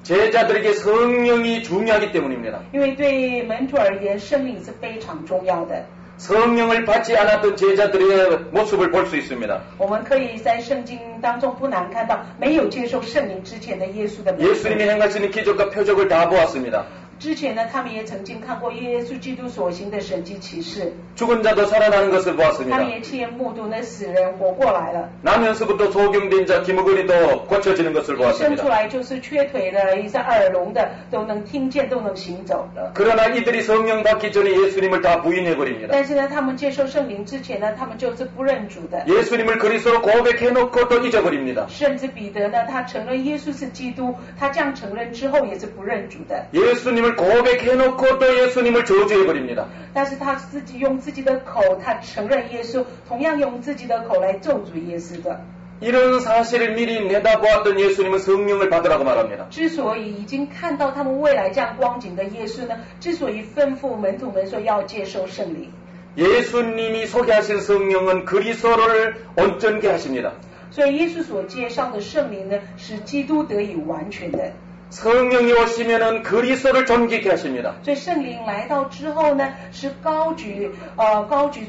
제자들에게 성령이 중요하기 때문입니다. 因为对门徒而言，圣灵是非常重要的。 성령을 받지 않았던 제자들의 모습을 볼 수 있습니다. 我们可以在圣经当中不难看到，没有接受圣灵之前的耶稣的门徒。 예수님이 행하시는 기적과 표적을 다 보았습니다. 之前呢，他们也曾经看过耶稣基督所行的神迹奇事， 죽은 자도 살아나는 것을 他们 보았습니다. 也亲眼目睹那死人活过来了， 나면서부터 소경된 자 기머거리도 고쳐지는 것을 生出 보았습니다. 来就是缺腿的、一些耳聋的都能听见、都能行走了。 그러나 이들이 성령 받기 전에 예수님을 다 부인해버립니다. 但是呢，他们接受圣灵之前呢，他们就是不认主的。 예수님을 그리스도로 고백해놓고 또 잊어버립니다. 甚至彼得呢，他承认耶稣是基督，他这样承认之后也是不认主的。 예수님을 고백해놓고 또 예수님을 저주해버립니다. 但是他自己用自己的口，他承认耶稣，同样用自己的口来咒诅耶稣的。 이런 사실을 미리 내다보았던 예수님은 성령을 받으라고 말합니다. 之所以已经看到他们未来这样光景的耶稣呢，之所以吩咐门徒们说要接受圣灵， 예수님이 소개하신 성령은 그리스도를 온전케 하십니다. 所以耶稣所介绍的圣灵呢，使基督得以完全的。 성령이 오시면은 그리스도를 존귀케 하십니다. 所以圣灵来到之后呢，是高举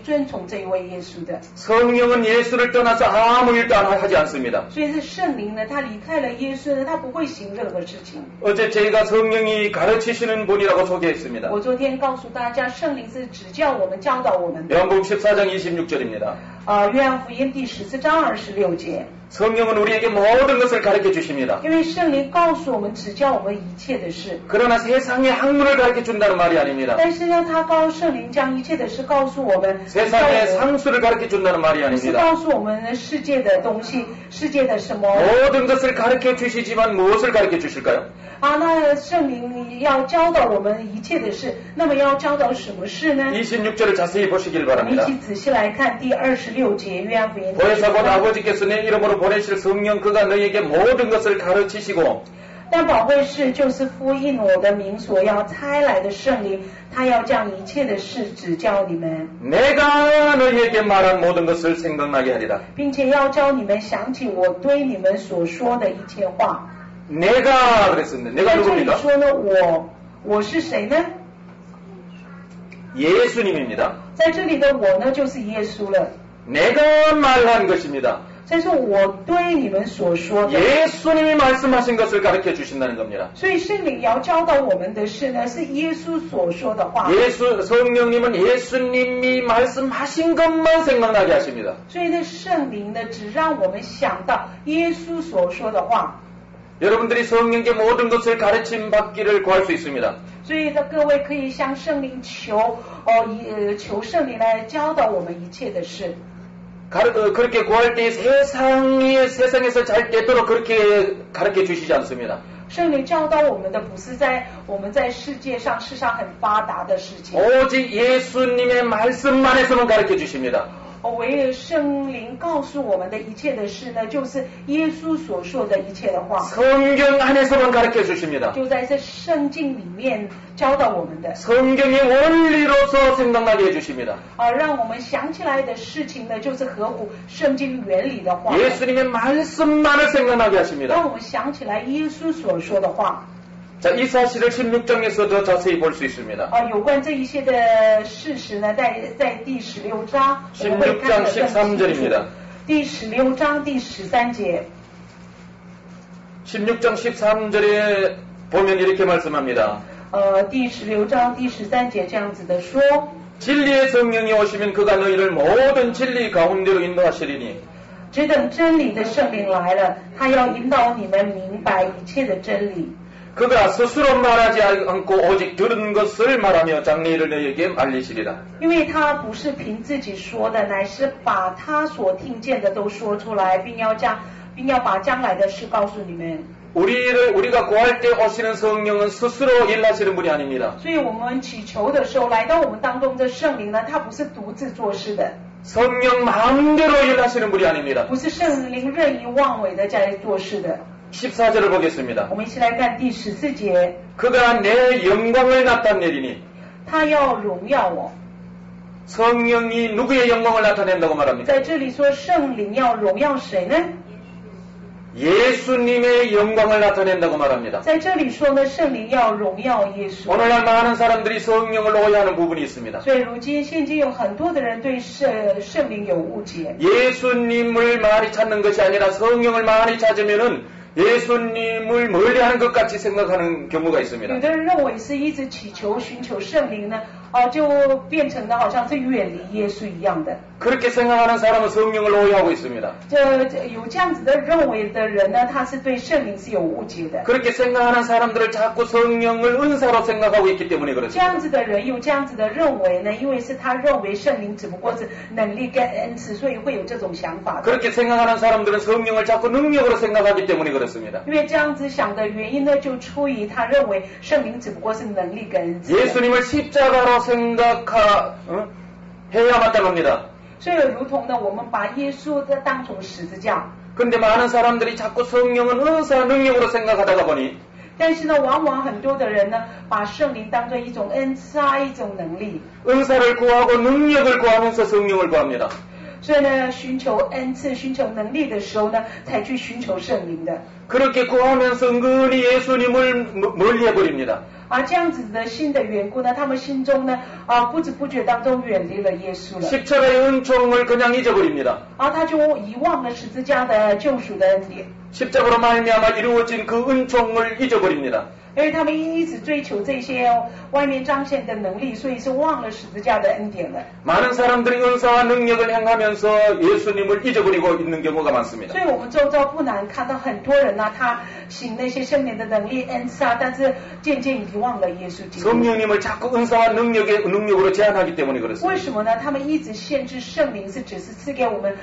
尊崇这一位耶稣的。 성령은 예수를 떠나서 아무 일도 하지 않습니다. 所以是圣灵呢，他离开了耶稣呢，他不会行任何事情。 어제 제가 성령이 가르치시는 분이라고 소개했습니다. 我昨天告诉大家，圣灵是指教我们、教导我们的。 요한복음 14장 26절입니다. 约翰福音第14章26节。 성령은 우리에게 모든 것을 가르쳐 주십니다. 因为圣灵告诉我们、指教我们一切的事。 그러나 세상의 학문을 가르쳐 준다는 말이 아닙니다. 但是呢，圣灵将一切的事告诉我们， 세상의 상수를 가르쳐 준다는 말이 是 아닙니다. 告诉我们世界的东西、世界的什么 모든 것을 가르쳐 주시지만 무엇을 가르쳐 주실까요? 那圣灵要教导我们一切的事，那么要教导什么事呢？ 26절을 자세히 보시길 我们一 바랍니다. 起仔细来看第26节，约翰福音第 보혜사 곧 14章。 아버지께서 내 이름으로 보내실 성령 그가 너희에게 모든 것을 가르치시고 但宝贵是就是呼应我的名所要差来的圣灵，他要将一切的事指教你们， 내가 너희에게 말한 모든 것을 생각나게 하리라. 并且要教你们想起我对你们所说的一切话。 내가 그랬었는데 내가 在这里 누굽니까? 说呢，我是谁呢？ 예수님입니다. 在这里的我呢，就是耶稣了。 내가 말한 것입니다. 这是我对你们所说的。 예수님이 말씀하신 것을 가르쳐 주신다는 겁니다. 所以圣灵要教导我们的事呢，是耶稣所说的话。 성령님은 예수님이 말씀하신 것만 생각나게 하십니다. 所以呢，圣灵呢，只让我们想到耶稣所说的话。 여러분들이 성령께 모든 것을 가르침 받기를 구할 수 있습니다. 所以呢，各位可以向圣灵求求圣灵来教导我们一切的事。 그렇게 구할 때 세상에서 잘 되도록 그렇게 가르쳐 주시지 않습니다. 圣灵教导我们的不是我们在世上很发达的事情。 오직 예수님의 말씀만에서만 가르쳐 주십니다. 唯有圣灵告诉我们的一切的事呢，就是耶稣所说的一切的话。 성경 안에서만 가르쳐 주십니다. 就在这圣经里面教导我们的。 성경의 원리로서 생각나게 해주십니다. 让我们想起来的事情呢，就是合乎圣经原理的话。 예수님의 말씀만을 생각나게 하십니다. 让我们想起来耶稣所说的话。 자, 이 사실을 16장에서 더 자세히 볼 수 있습니다. 有关这一些的事实呢，在第16章 16장 13절입니다. 第16章第13节 16장 13절에 보면 이렇게 말씀합니다. 第16章第13节这样子的说 진리의 성령이 오시면 그가 너희를 모든 진리 가운데로 인도하시리니 只等真理的圣灵来了，他要引导你们明白一切的真理。 그가 스스로 말하지 않고 오직 들은 것을 말하며 장래일을 너희에게 알리시리라. 因为他不是凭自己说的，乃是把他所听见的都说出来，并要把将来的事告诉你们。 우리가 구할 때 오시는 성령은 스스로 일하시는 분이 아닙니다. 所以我们祈求的时候，来到我们当中的圣灵呢，他不是独自做事的。 성령 마음대로 일하시는 분이 아닙니다. 不是圣灵任意妄为的在做事的。 14절을 보겠습니다. 我们一起来看第14节。 그가 내 영광을 나타내리니 他要荣耀我。 성령이 누구의 영광을 나타낸다고 말합니까? 在这里说圣灵要荣耀谁呢？ 예수님의 영광을 나타낸다고 말합니다. 在这里说呢，圣灵要荣耀耶稣。 오늘날 많은 사람들이 성령을 오해하는 부분이 있습니다. 所以如今现今有很多的人对圣灵有误解。 예수님을 많이 찾는 것이 아니라 성령을 많이 찾으면은 예수님을 멀리하는 것 같이 생각하는 경우가 있습니다. 有的人认为是一直祈求寻求圣灵呢，就变成的好像是远离耶稣一样的。 그렇게 생각하는 사람은 성령을 오해하고 있습니다. 有这样子的认为的人呢，他是对圣灵是有误解的。 그렇게 생각하는 사람들을 자꾸 성령을 은사로 생각하고 있기 때문에 这 그렇습니다. 样子的人有这样子的认为呢，因为是他认为圣灵只不过是能力跟恩赐，所以会有这种想法的。 그렇게 생각하는 사람들은 성령을 자꾸 능력으로 생각하기 때문에 그렇습니다. 因为这样子想的原因呢，就出于他认为圣灵只不过是能力跟恩赐。 예수님을 십자가로 해야 마땅합니다. 所以如同呢，我们把耶稣的当成十字架。 근데 많은 사람들이 자꾸 성령은 은사 능력으로 생각하다가 보니 但是呢，往往很多的人呢，把圣灵当作一种恩赐一种能力。 은사를 구하고 능력을 구하면서 성령을 구합니다. 所以呢，寻求恩赐、寻求能力的时候呢，才去寻求圣灵的。 그렇게 구하면서 은근히 예수님을 멀리해버립니다. 这样子的心的缘故呢，他们心中呢，不知不觉当中远离了耶稣了。 십자가의 은총을 그냥 잊어버립니다. 他就遗忘了十字架的救赎的恩典。 십자가로 말미암아 이루어진 그 은총을 잊어버립니다. 因为他们一直追求这些外面彰显的能力，所以是忘了十字架的恩典了。 많은 사람들이 은사와 능력을 행하면서 예수님을 잊어버리고 있는 경우가 많습니다. 所以我们周遭不难看到很多人呢，他行那些圣灵的能力恩赐但是渐渐遗忘了耶稣基督。 성령님을 자꾸 은사와 능력으로 제한하기 때문에 그렇습니다. 为什么呢？他们一直限制圣灵是只是赐给我们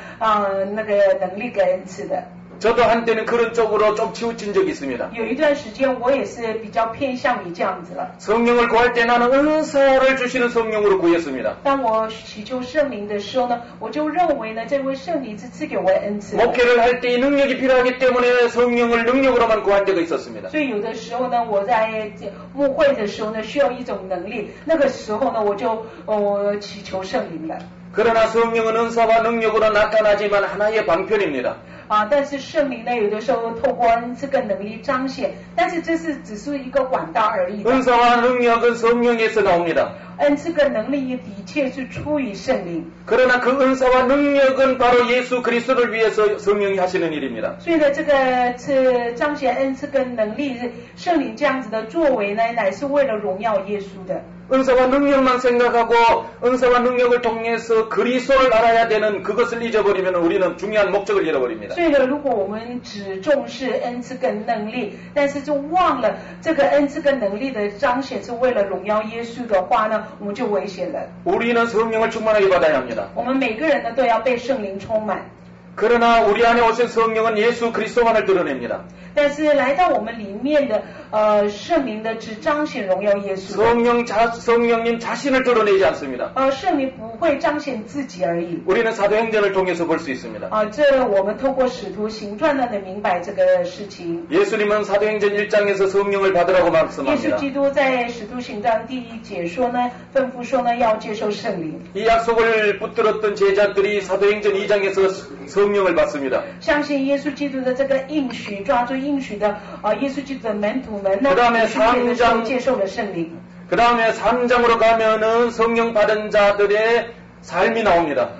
那个能力跟恩赐的。 저도 한때는 그런 쪽으로 좀 치우친 적이 있습니다. 有一段时间我也是比较偏向于这样子了。 성령을 구할 때 나는 은사를 주시는 성령으로 구했습니다. 当我祈求圣灵的时候呢，我就认为呢，这位圣灵是赐给我恩赐的。 목회를 할 때 이 능력이 필요하기 때문에 성령을 능력으로만 구할 때가 있었습니다. 所以有的时候呢，我在牧会的时候呢，需要一种能力，那个时候呢，我就祈求圣灵了。 그러나 성령은 은사와 능력으로 나타나지만 하나의 방편입니다. 但是圣灵呢，有的时候透过恩赐跟能力彰显，但是这是只是一个管道而已的。 은사와 능력은 성령에서 나옵니다. 恩赐跟能力的确是出于圣灵。 그러나 그 은사와 능력은 바로 예수 그리스도를 위해서 성령이 하시는 일입니다. 所以呢，这个彰显恩赐跟能力，圣灵这样子的作为呢，乃是为了荣耀耶稣的。 은사와 능력만 생각하고 은사와 능력을 통해서 그리스도를 알아야 되는 그것을 잊어버리면 우리는 중요한 목적을 잃어버립니다. 所以呢，如果我们只重视恩赐跟能力，但是就忘了这个恩赐跟能力的彰显是为了荣耀耶稣的话呢，我们就危险了。 우리는 성령을 충만하게 받아야 합니다. 我们每个人呢都要被圣灵充满。 그러나 우리 안에 오신 성령은 예수 그리스도만을 드러냅니다. 但是来到我们里面的圣灵的只彰显荣耀耶稣。 성령님 자신을 드러내지 않습니다. 圣灵不会彰显自己而已。 우리는 사도행전을 통해서 볼 수 있습니다. 这我们透过使徒行传呢能明白这个事情。 예수님은 사도행전 1장에서 성령을 받으라고 耶稣 말씀합니다. 基督在使徒行传第1节说呢，吩咐说呢要接受圣灵。 이 약속을 붙들었던 제자들이 사도행전 2장에서 성령을 받습니다. 相信耶稣基督的这个应许，抓住应许的耶稣基督的门徒们呢， 그다음에 的时候接受了圣灵。 그 다음에 3장으로 가면은 성령 받은 자들의 삶이 나옵니다.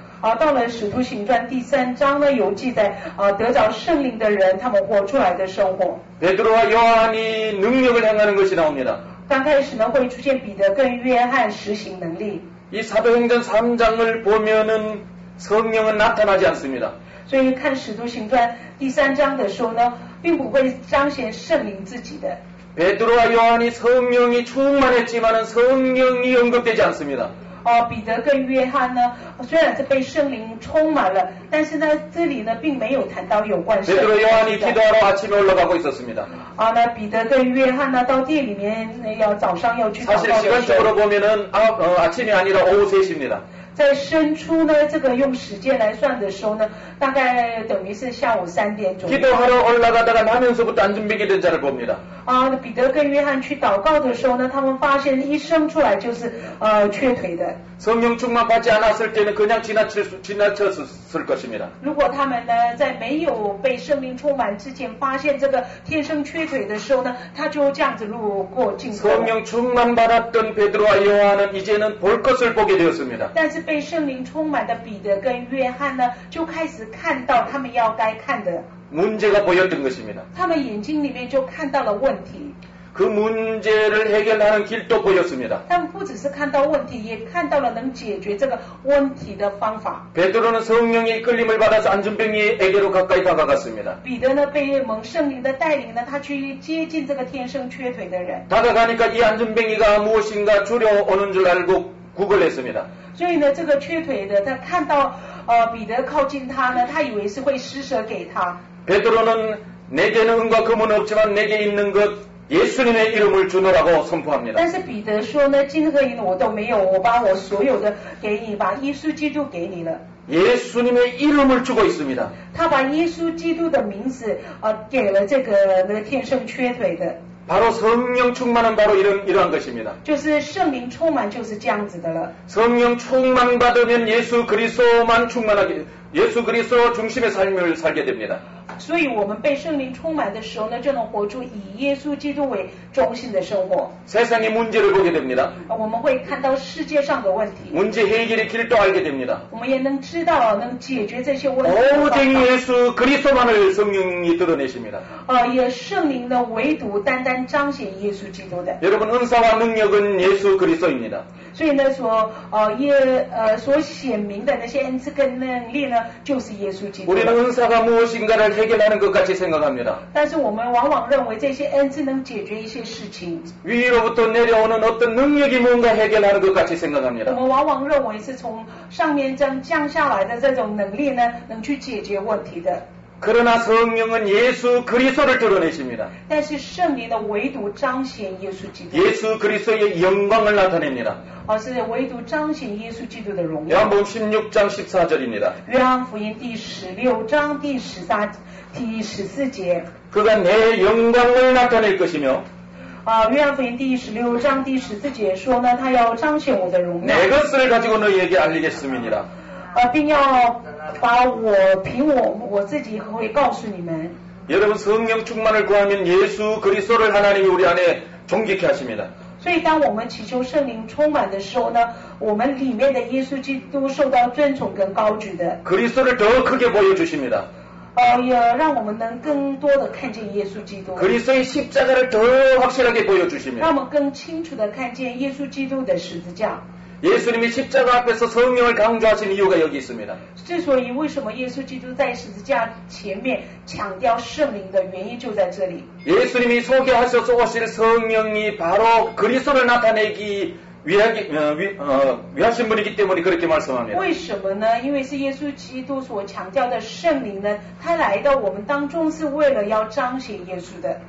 到了使徒行传第3章呢，有记载得着圣灵的人他们活出来的生活。 베드로와 요한이 능력을 행하는 것이 나옵니다. 刚开始呢会出现彼得跟约翰实行能力。 이 사도행전 3장을 보면은 성령은 나타나지 않습니다. 所以看使徒行传第3章的时候呢，并不会彰显圣灵自己的。 베드로와 요한이 성령이 충만했지만은 성령이 언급되지 않습니다. 彼得跟约翰呢，虽然是被圣灵充满了，但是呢，这里呢并没有谈到有关圣灵。 베드로 요한이 기도하러 아침에 올라가고 있었습니다. 那彼得跟约翰呢，到店里面早上要去祷告 사실 的时候。 시간적으로 보면은 아침이 아니라 오후 3시입니다. 在生出呢，这个用时间来算的时候呢，大概等于是下午3点左右。 기도하러 올라가다가 나면서부터 안준병이 된 자를 봅니다. 彼得跟约翰去祷告的时候呢，他们发现一生出来就是缺腿的。 성령 충만 받지 않았을 때는 그냥 지나쳤을 것입니다. 如果他们呢在没有被圣灵充满之前发现这个天生缺腿的时候呢，他就这样子路过经过。 성령 충만 받았던 베드로와 요한은 이제는 볼 것을 보게 되었습니다. 但是被圣灵充满的彼得跟约翰呢，就开始看到他们要该看的。 문제가 보였던 것입니다. 他们眼睛里面就看到了问题。 그 문제를 해결하는 길도 보였습니다. 他们不只是看到问题，也看到了能解决这个问题的方法。 베드로는 성령의 이끌림을 받아서 안준병이에게로 가까이 다가갔습니다. 彼得呢被蒙圣灵的带领呢，他去接近这个天生缺腿的人。 다가가니까 이 안준병이가 무엇인가 줄여오는 줄 알고 구걸했습니다. 所以呢，这个缺腿的他看到彼得靠近他呢，他以为是会施舍给他。 베드로는 내게는 은과 금은 없지만 내게 있는 것 예수님의 이름을 주노라고 선포합니다. 但是彼得说呢，金和银我都没有，我把我所有的给你，把耶稣基督给你了。 예수님의 이름을 주고 있습니다. 他把耶稣基督的名字给了这个天生缺腿的。 바로 성령 충만은 바로 이러한 것입니다. 就是圣灵充满就是这样子的了。 성령 충만 받으면 예수 그리스도만 충만하게 예수 그리스도 중심의 삶을 살게 됩니다. 所以我们被圣灵充满的时候呢，就能活出以耶稣基督为中心的生活。 세상의 문제를 보게 됩니다. 我们会看到世界上的问题， 문제 해결의 길도 알게 됩니다. 我们也能知道能解决这些问题的方 오직 法。 예수 그리스도만을 성령이 드러내십니다. 也圣灵呢唯独单单彰显耶稣基督的。 여러분 은사와 능력은 예수 그리스도입니다. 所以呢，所显明的那些恩赐跟能力呢，就是耶稣基督。 우리는 은사가 무엇인가를 해결하는 것 같이 생각합니다. 但是我们往往认为这些恩赐能解决一些事情。 위로부터 내려오는 어떤 능력이 뭔가 해결하는 것 같이 我 생각합니다. 们往往认为是从上面降下来的这种能力呢，能去解决问题的。 그러나 성령은 예수 그리스도를 드러내십니다. 但是圣灵呢，唯独彰显耶稣基督， 예수 그리스도의 영광을 나타냅니다. 是唯独彰显耶稣基督的荣耀。 요한복음 16장 14절입니다. 约翰福音第16章第14节。 그가 내 영광을 나타낼 것이며 约翰福音第16章第14节说呢，他要彰显我的荣耀。 내 것을 가지고 너희에게 알리겠음이니라. 并要把我凭我自己会告诉你们。 여러분 성령 충만을 구하면 예수 그리스도를 하나님이 우리 안에 존귀케 하십니다. 所以当我们祈求圣灵充满的时候呢，我们里面的耶稣基督受到尊崇跟高举的。 그리스도를 더 크게 보여주십니다. 也让我们能更多的看见耶稣基督。 그리스도의 십자가를 더 확실하게 让我 보여주십니다. 们更清楚的看见耶稣基督的十字架。 예수님이 십자가 앞에서 성령을 강조하신 이유가 여기 있습니다. 之所以为什么耶稣基督在十字架前面强调圣灵的原因就在这里。 예수님이 소개하셔서 오실 성령이 바로 그리스도를 나타내기 위하신 분이기 때문에 그렇게 말씀합니다. 为什么呢？因为是耶稣基督所强调的圣灵呢，他来到我们当中是为了要彰显耶稣的。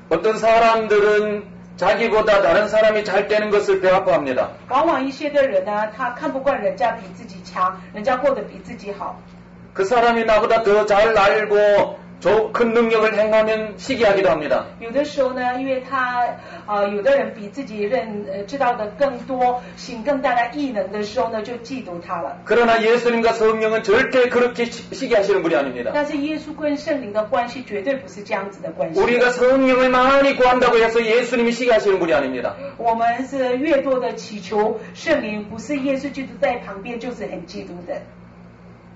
어떤 사람들은 자기보다 다른 사람이 잘 되는 것을 배아파합니다. 往往一些的人呢，他看不惯人家比自己强，人家过得比自己好。 그 사람이 나보다 더 잘 알고 큰 능력을 행하면 시기하기도 합니다. 有的时候呢，因为他有的人比自己知道的更多，行更大的异能的时候呢，就嫉妒他了。 그러나 예수님과 성령은 절대 그렇게 시기하시는 분이 아닙니다. 但是耶稣跟圣灵的关系绝对不是这样子的关系。 우리가 성령을 많이 구한다고 해서 예수님이 시기하시는 분이 아닙니다. 我们是越多的祈求圣灵，不是耶稣基督在旁边就是很嫉妒的。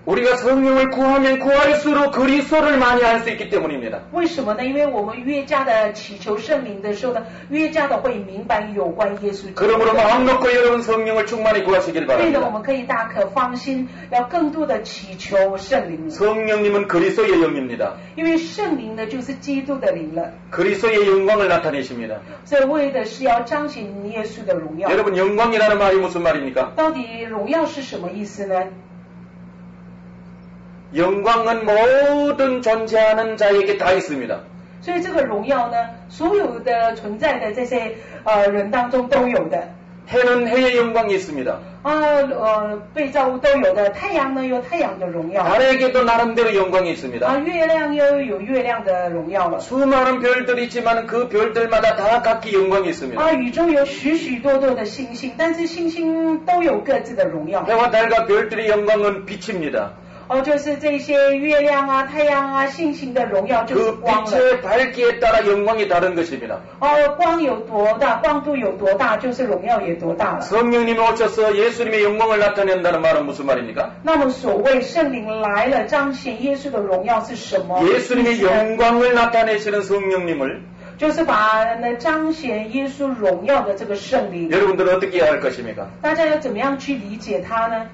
우리가 성령을 구하면 구할수록 그리스도를 많이 알 수 있기 때문입니다. 为什么呢？因为我们越加的祈求圣灵的时候呢，越加的会明白有关耶稣基督。 그러므로 마음 놓고 여러분 성령을 충만히 구하시길 所以呢，我 바랍니다. 们可以大可放心，要更多的祈求圣灵。 성령님은 그리스도의 영입니다. 因为圣灵呢，就是基督的灵了。 그리스도의 영광을 나타내십니다. 所以为的是要彰显耶稣的荣耀。 여러분 영광이라는 말이 무슨 말입니까? 到底荣耀是什么意思呢？ 영광은 모든 존재하는 자에게 다 있습니다. 所以这个荣耀呢，所有的存在的这些人当中都有的。 해는 해의 영광이 있습니다. 被造物都有的。太阳呢有太阳的荣耀。 달에게도 나름대로 영광이 있습니다. 月亮又有月亮的荣耀了。 수많은 별들이 있지만 그 별들마다 다 각기 영광이 있습니다. 宇宙有许许多多的星星，但是星星都有各自的荣耀。 해와 달과 별들의 영광은 빛입니다. 就是这些月亮啊、太阳啊、星星的荣耀就是 그 光了。 빛의 밝기에 따라 영광이 다른 것입니다. 光有多大，光度有多大，就是荣耀也多大了。 성령님이 오셔서 예수님의 영광을 나타낸다는 말은 무슨 말입니까? 那么所谓圣灵来了，彰显耶稣的荣耀是什么？ 예수님의 영광을 나타내시는 성령님을 就是把彰显耶稣荣耀的这个圣灵。 여러분들은 어떻게 해야 할 것입니까? 大家要怎么样去理解它呢？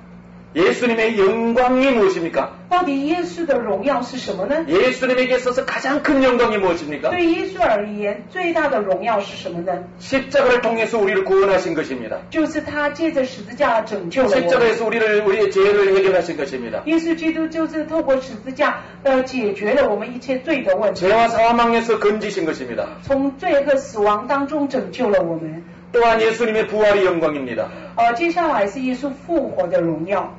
예수님의 영광이 무엇입니까? 到底耶稣的荣耀是什么呢？ 예수님에게 있어서 가장 큰 영광이 무엇입니까? 对耶稣而言，最大的荣耀是什么呢？ 십자가를 통해서 우리를 구원하신 것입니다. 就是他借着十字架拯救了我们。 십자가에서 우리의 죄를 해결하신 것입니다. 耶稣基督就是透过十字架解决了我们一切罪的问题， 죄와 사망에서 건지신 것입니다. 从罪和死亡当中拯救了我们。 또한 예수님의 부활이 영광입니다. 接下来是耶稣复活的荣耀。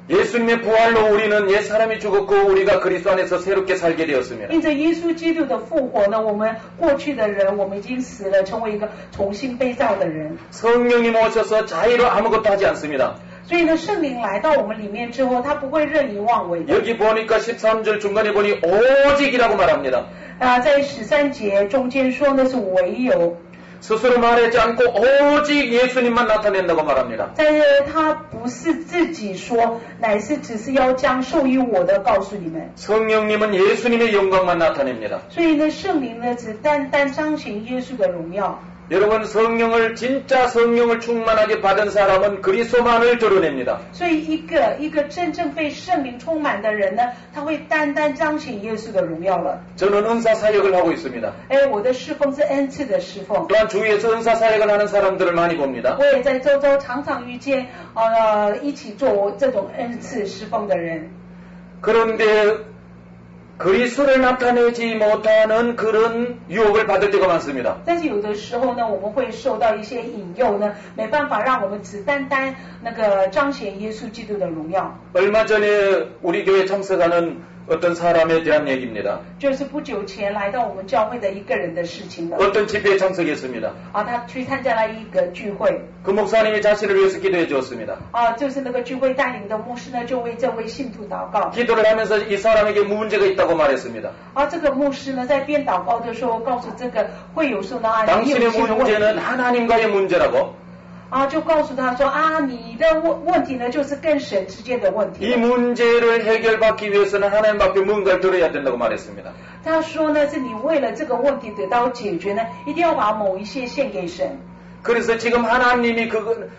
예수님의 부활로 우리는 옛 사람이 죽었고 우리가 그리스도 안에서 새롭게 살게 되었습니다. 因着耶稣基督的复活呢，我们过去的人，我们已经死了，成为一个重新被造的人。 성령님 오셔서 자의로 아무것도 하지 않습니다. 所以呢，圣灵来到我们里面之后，他不会任意妄为的。 여기 보니까 13절 중간에 보니 오직이라고 말합니다. 在13节中间说那是唯有。 스스로 말하지 않고 오직 예수님만 나타낸다고 말합니다. 但是他不是自己说，乃是只是要将授予我的告诉你们。 성령님은 예수님의 영광만 나타냅니다. 所以呢，圣灵呢只单单彰显耶稣的荣耀。 여러분 진짜 성령을 충만하게 받은 사람은 그리스도만을 드러냅니다. 所以一个真正被圣灵充满的人呢，他会单单彰显耶稣的荣耀了。 저는 은사 사역을 하고 있습니다. 我的侍奉是恩赐的侍奉。 또한 주위에서 은사 사역을 하는 사람들을 많이 봅니다. 我也在周遭常常遇见一起做这种恩赐侍奉的人。 그런데 그리스도를 나타내지 못하는 그런 유혹을 받을 때가 많습니다. 但是有的时候呢，我们会受到一些引诱呢，没办法让我们只单单彰显耶稣基督的荣耀。 얼마 전에 우리 교회 참석하는 어떤 사람에 대한 얘기입니다. 就是不久前来到我们教会的一个人的事情了。 어떤 집회에 참석했습니다. 他去参加了一个聚会。 그 목사님이 자신을 위해서 기도해 주었습니다. 就是那个聚会带领的牧师呢，就为这位信徒祷告。 기도를 하면서 이 사람에게 문제가 있다고 말했습니다. 这个牧师呢，在边祷告的时候，告诉这个会友说呢，你有 당신의 一些问题。 문제는 하나님과의 문제라고. 就告诉他说你的问题呢，就是跟神之间的问题。 이 문제를 해결받기 위해서는 하나님 앞에 뭔가를 들어야 된다고 말했습니다. 他说呢，是你为了这个问题得到解决呢，一定要把某一些献给神。 그래서 지금 하나님이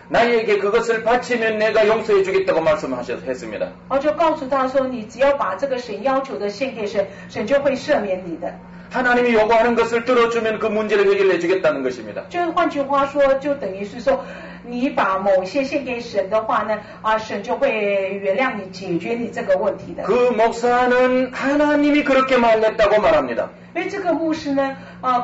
나에게 그것을 바치면 내가 용서해 주겠다고 말씀하셨습니다. 就告诉他说，你只要把这个神要求的献给神，神就会赦免你的。 하나님이 요구하는 것을 들어주면 그 문제를 해결해 주겠다는 것입니다. 就换句话说，就等于是说，你把某些献给神的话呢，神就会原谅你，解决你这个问题的。 그 목사는 하나님이 그렇게 말했다고 말합니다. 因为这个牧师呢，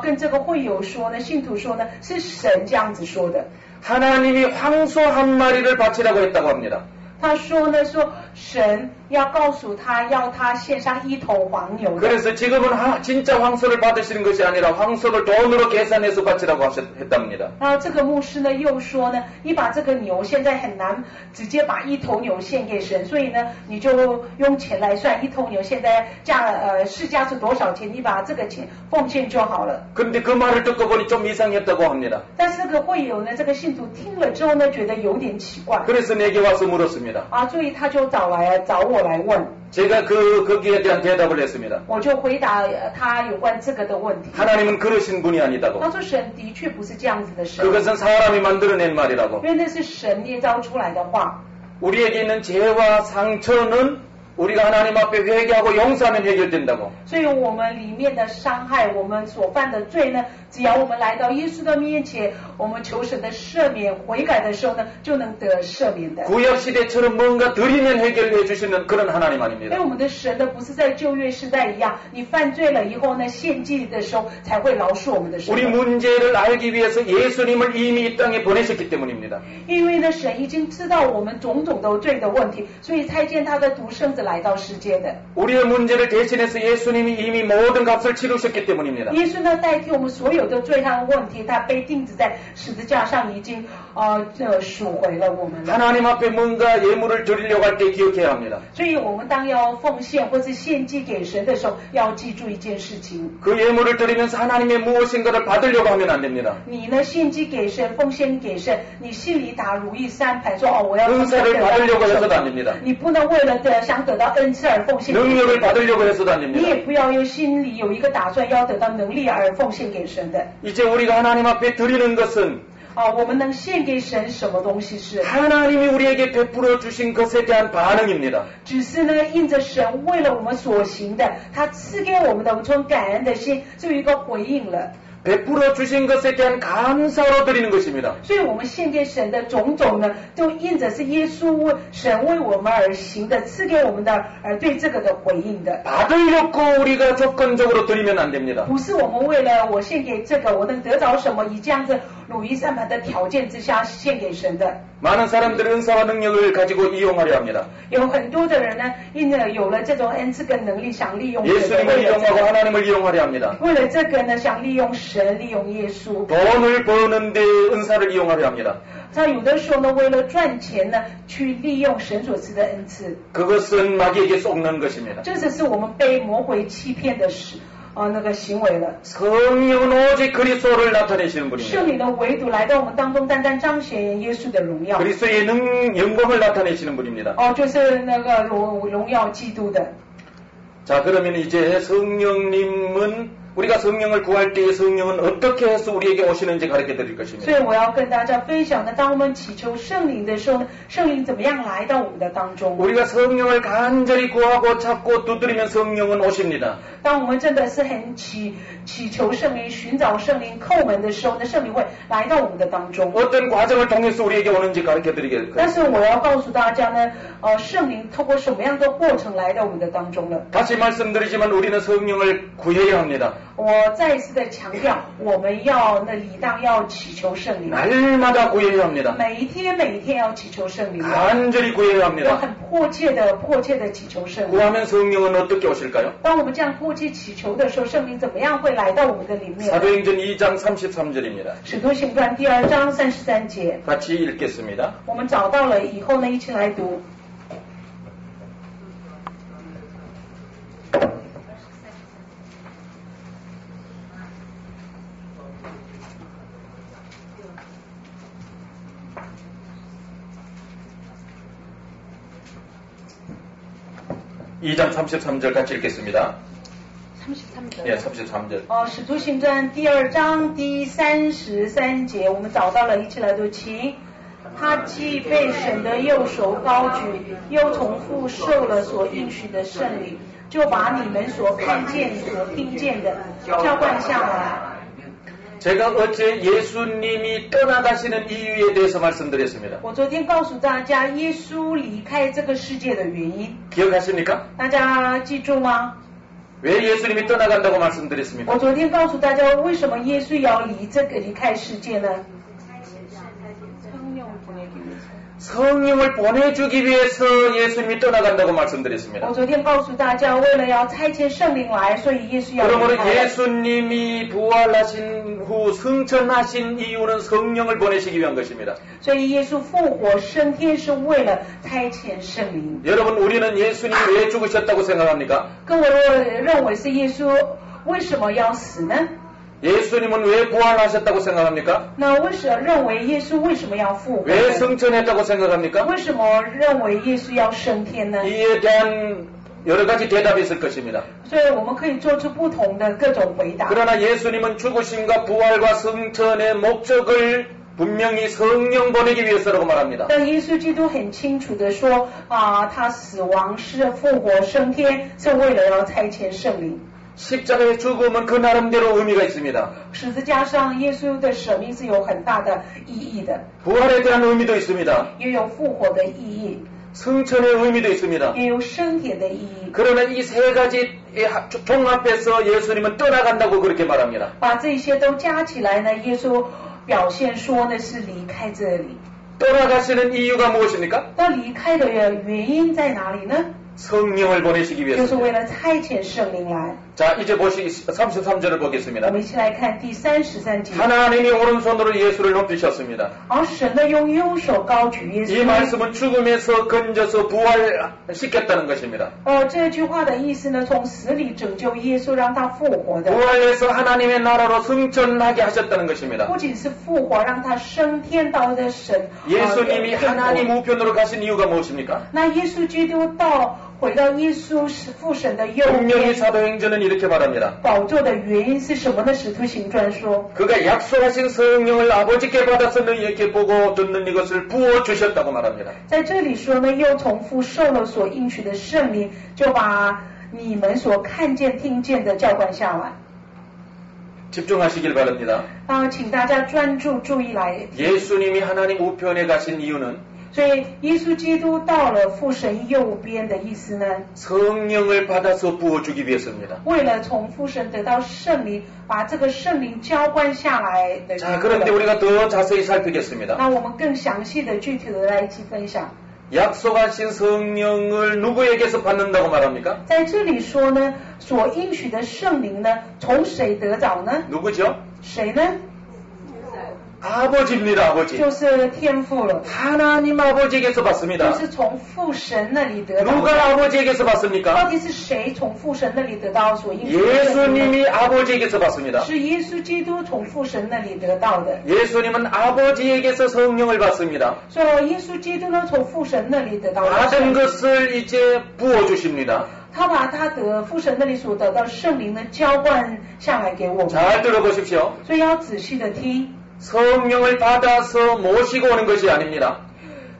跟这个会友说呢，信徒说呢，是神这样子说的。 하나님이 황소 한 마리를 바치라고 했다고 합니다. 他说呢，说神要告诉他，要他献上一头黄牛。 그래서 지금은 진짜 황소를 받으시는 것이 아니라 황소를 돈으로 계산해서 바치라고 했답니다. 然后这个牧师呢又说呢，你把这个牛现在很难直接把一头牛献给神，所以呢，你就用钱来算，一头牛现在市价是多少钱，你把这个钱奉献就好了。 근데 그 말을 듣고 보니 좀 이상했다고 합니다. 但是这个会友呢，这个信徒听了之后呢，觉得有点奇怪。 그래서 내게 와서 물었습니다. 所以他就找我来问。 제가 거기에 대한 대답을 했습니다. 我就回答他有关这个的问题。 하나님은 그러신 분이 아니다고. 他说神的确不是这样子的神， 그것은 사람이 만들어낸 말이라고. 因为那是神捏造出来的话。 우리에게 있는 죄와 상처는 우리가 하나님 앞에 회개하고 용서하면 해결된다고. 所以我们里面的伤害，我们所犯的罪呢，只要我们来到耶稣的面前，我们求神的赦免、悔改的时候呢，就能得赦免的。 구약 시대처럼 뭔가 드리면 해결해 주시는 그런 하나님 因为 아닙니다. 我们的神呢，不是在旧约时代一样，你犯罪了以后呢，献祭的时候才会饶恕我们的神。 우리 문제를 알기 위해서 예수님을 이미 이 땅에 보내셨기 때문입니다. 因为呢，神已经知道我们种种的罪的问题，所以差遣他的独生子来到世界的。 우리의 문제를 대신해서 예수님이 이미 모든 값을 치르셨기 때문입니다. 耶稣呢，代替我们所有的罪和问题，他被钉子在十字架上，已经赎回了我们了。 하나님 앞에 뭔가 예물을 드리려고 할 때 기억해야 합니다. 所以我们当要奉献或是献祭给神的时候，要记住一件事情： 그 예물을 드리면서 하나님의 무엇인가를 받으려고 하면 안 됩니다. 你呢献祭给神，奉献给神，你心里打如意三盘，说我要 은사를 받으려고 해서도 안 됩니다. 你不能为了想得到恩赐而奉献。 능력을 받으려고 해서도 안 你 됩니다. 也不要有心里有一个打算，要得到能力而奉献给神的。 이제 우리가 하나님 앞에 드리는 것은 我们能献给神什么东西是？ 하나님이 우리에게 베풀어 주신 것에 대한 반응입니다. 只是呢，因着神为了我们所行的，他赐给我们的，我们从感恩的心就有一个回应了。 베풀어 주신 것에 대한 감사로 드리는 것입니다. 所以我们献给神的种种呢，都因着是耶稣神为我们而行的，赐给我们的，而对这个的回应的。 받으려고 우리가 조건적으로 드리면 안 됩니다. 不是我们为了我献给这个，我能得着什么，以这样子如意算盘的条件之下献给神的。 많은 사람들은 은사와 능력을 가지고 이용하려 합니다. 有很多的人呢，因着有了这种恩赐跟能力，想利用神的， 예수님을 이용하고 하나님을 이용하려 합니다. 为了这个呢，想利用神，利用耶稣。 돈을 버는데 은사를 이용하려 합니다. 他有的时候呢，为了赚钱呢，去利用神所赐的恩赐， 그것은 마귀에게 속는 것입니다. 这只是我们被魔鬼欺骗的那个行为了。 성령은 오직 그리스도를 나타내시는 분입니다. 圣灵的唯独来到我们当中，单单彰显耶稣的荣耀。 그리스도의 영광을 나타내시는 분입니다. 就是那个荣耀基督的。 자, 그러면 이제 성령님은 우리가 성령을 구할 때에 성령은 어떻게 해서 우리에게 오시는지 가르쳐 드릴 所 것입니다. 以我要跟大家分享的，当我们祈求圣灵的时候呢，圣灵怎么样来到我们的当中？ 우리가 성령을 간절히 구하고 찾고 두드리면 성령은 오십니다. 当我们真的是很祈求圣灵、寻找圣灵、叩门的时候呢，圣灵会来到我们的当中。 어떤 과정을 통해서 우리에게 오는지 가르쳐 드리겠습니다. 但是我要告诉大家呢，圣灵透过什么样的过程来到我们的当中了？ 다시 말씀드리지만 우리는 성령을 구해야 합니다. 我再一次的强调，我们要理当要祈求圣灵， 날마다 구해야 합니다. 每一天要祈求圣灵， 간절히 구해야 要 합니다. 很迫切的祈求圣灵。 구하면 성령은 어떻게 오실까요? 当我们这样迫切祈求的时候，圣灵怎么样会来到我们的里面？ 사도행전 2장 33절입니다. 使徒行传2章33节， 같이 읽겠습니다. 我们找到了以后呢，一起来读。 2장 33절 같이 읽겠습니다. 33절。 예, 33절. 使徒行传2章第33节，我们找到了，一起来读。请，他既被神的右手高举，又从父受了所应许的圣灵，就把你们所看见、所听见的浇灌下来。 제가 어제 예수님이 떠나가시는 이유에 대해서 말씀드렸습니다. 我昨天告诉大家耶稣离开这个世界的原因， 기억하십니까? 大家记住吗？ 왜 예수님이 떠나간다고 말씀드렸습니까? 我昨天告诉大家为什么耶稣要离开世界呢？ 성령을 보내주기 위해서 예수님이 떠나간다고 말씀드렸습니다. 我昨天告诉大家，为了要差遣圣灵来，所以耶稣要离 그러므로 开。 예수님이 부활하신 후 승천하신 이유는 성령을 보내시기 위한 것입니다. 所以耶稣复活升天是为了差遣圣灵。 여러분, 우리는 예수님이 왜 죽으셨다고 생각합니까? 各位认为是耶稣为什么要死呢？ 예수님은 왜 부활하셨다고 생각합니까? 那为什么认为耶稣为什么要复活？ 왜 승천했다고 생각합니까? 为什么认为耶稣要升天呢？ 이에 대한 여러 가지 대답이 있을 것입니다. 所以我们可以做出不同的各种回答。 그러나 예수님은 죽으심과 부활과 승천의 목적을 분명히 성령 보내기 위해서라고 말합니다. 但耶稣基督很清楚的说他死亡是复活升天，是为了要差遣圣灵。 십자가의 죽음은 그 나름대로 의미가 있습니다. 十字架上耶稣的舍命是有很大的意义的， 부활에 대한 의미도 있습니다. 也有复活的意义， 승천의 의미도 있습니다. 也有升天的意义。 그러나 이 세 가지 종합해서 예수님은 떠나간다고 그렇게 말합니다. 把这些都加起来呢，耶稣表现说呢是离开这里。 떠나가시는 이유가 무엇입니까? 那离开的原因在哪里呢？ 성령을 보내시기 就是为 위해서입니다. 了差遣圣灵来。 자, 이제 보시 33절을 我 보겠습니다. 们一起来看第33节。 하나님이 오른손으로 예수를 높이셨습니다. 而神呢用右手高举耶 이 稣。 말씀은 죽음에서 건져서 부활시켰다는 것입니다. 这句话的意思呢，从死里拯救耶稣，让他复活的， 부활해서 하나님의 나라로 승천하게 하셨다는 것입니다. 不仅是复活，让他升天到的神。 예수님이 天国 하나님 우편으로 가신 이유가 무엇입니까? 那耶稣基督回到耶稣父神的右 분명히 边 사도행전은 이렇게 말합니다. 宝座的原因是什么呢？使徒行传说， 그가 약속하신 성령을 아버지께 받아서 너희에게 보고 듣는 이것을 부어주셨다고 말합니다. 在这里说呢，又从父受了所应许的圣灵，就把你们所看见、听见的浇灌下来。 집중하시길 바랍니다. 请大家专注注意来。 예수님이 하나님 우편에 가신 이유는 所以耶稣基督到了父神右边的意思呢， 성령을 받아서 부어주기 위해서입니다. 为了从父神得到圣灵，把这个圣灵浇灌下来的。 자, 그런데 우리가 더 자세히 살피겠습니다. 那我们更详细的、具体的来一起分享。 약속하신 성령을 누구에게서 받는다고 말합니까? 在这里说呢，所应许的圣灵呢，从谁得着呢？ 누구죠? 谁呢？ 아버지입니다. 아버지. 就是天父了， 하나님 아버지에게서 就 받습니다. 是从父神那里得到的。 누가 아버지에게서 到 받습니까? 底是谁从父神那里得到所应许的圣灵呢？ 예수님이 아버지에게서 받습니다. 是耶稣基督从父神那里得到的。 예수님은 아버지에게서 성령을 받습니다. 所以耶稣基督呢，从父神那里得到的 받은 것을 이제 부어주십니다. 他把他父神那里所得到的圣灵呢浇灌下来给我们。 잘 들어보십시오. 所以要仔细的听。 성령을 받아서 모시고 오는 것이 아닙니다.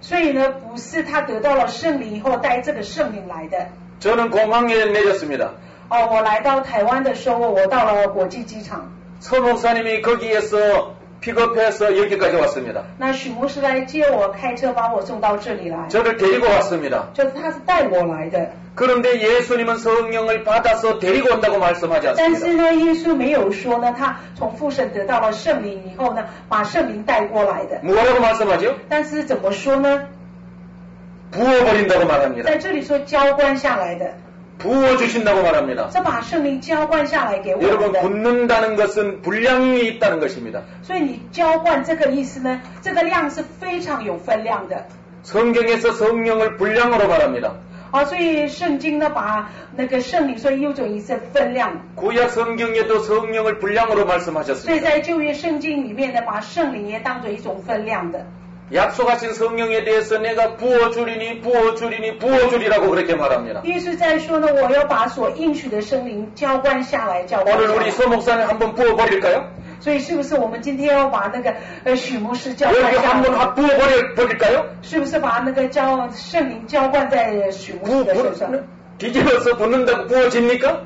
所以呢，不是他得到了圣灵以后带这个圣灵来的。 저는 공항에 내렸습니다. 我来到台湾的时候，我到了国际机场。 서 목사님이 거기에서 픽업해서 여기까지 왔습니다. 那许牧师来接我，开车把我送到这里来， 저를 데리고 왔습니다. 就是他是带我来的。 그런데 예수님은 성령을 받아서 데리고 온다고 말씀하지 但是 않습니다. 呢，耶稣没有说呢，他从父神得到了圣灵以后呢，把圣灵带过来的。 뭐라고 말씀하죠? 但是怎么说呢？ 부어버린다고 말합니다. 在这里说浇灌下来的， 부어주신다고 말합니다. 是把圣灵浇灌下来给我 여러분 们的。 붓는다는 것은 분량이 있다는 것입니다. 所以你浇灌这个意思呢，这个量是非常有分量的。 성경에서 성령을 분량으로 말합니다. 所以圣经呢，把那个圣灵说有种意思分量。 구약 성경에도 성령을 분량으로 所以 말씀하셨습니다. 在旧约圣经里面呢，把圣灵也当作一种分量的。 약속하신 성령에 대해서 내가 부어주리라고 그렇게 말합니다. 耶稣在说呢，我要把所应许的圣灵浇灌下来，浇灌 오늘 下 우리 来。 서 목사님 한번 부어버릴까요? 所以是不是我们今天要把那个许牧师浇 여기 灌下 한번 来？ 부어버릴까요? 是不是把那个圣灵浇灌在许牧师的身上？ 뒤집어서 붓는다고 부어집니까?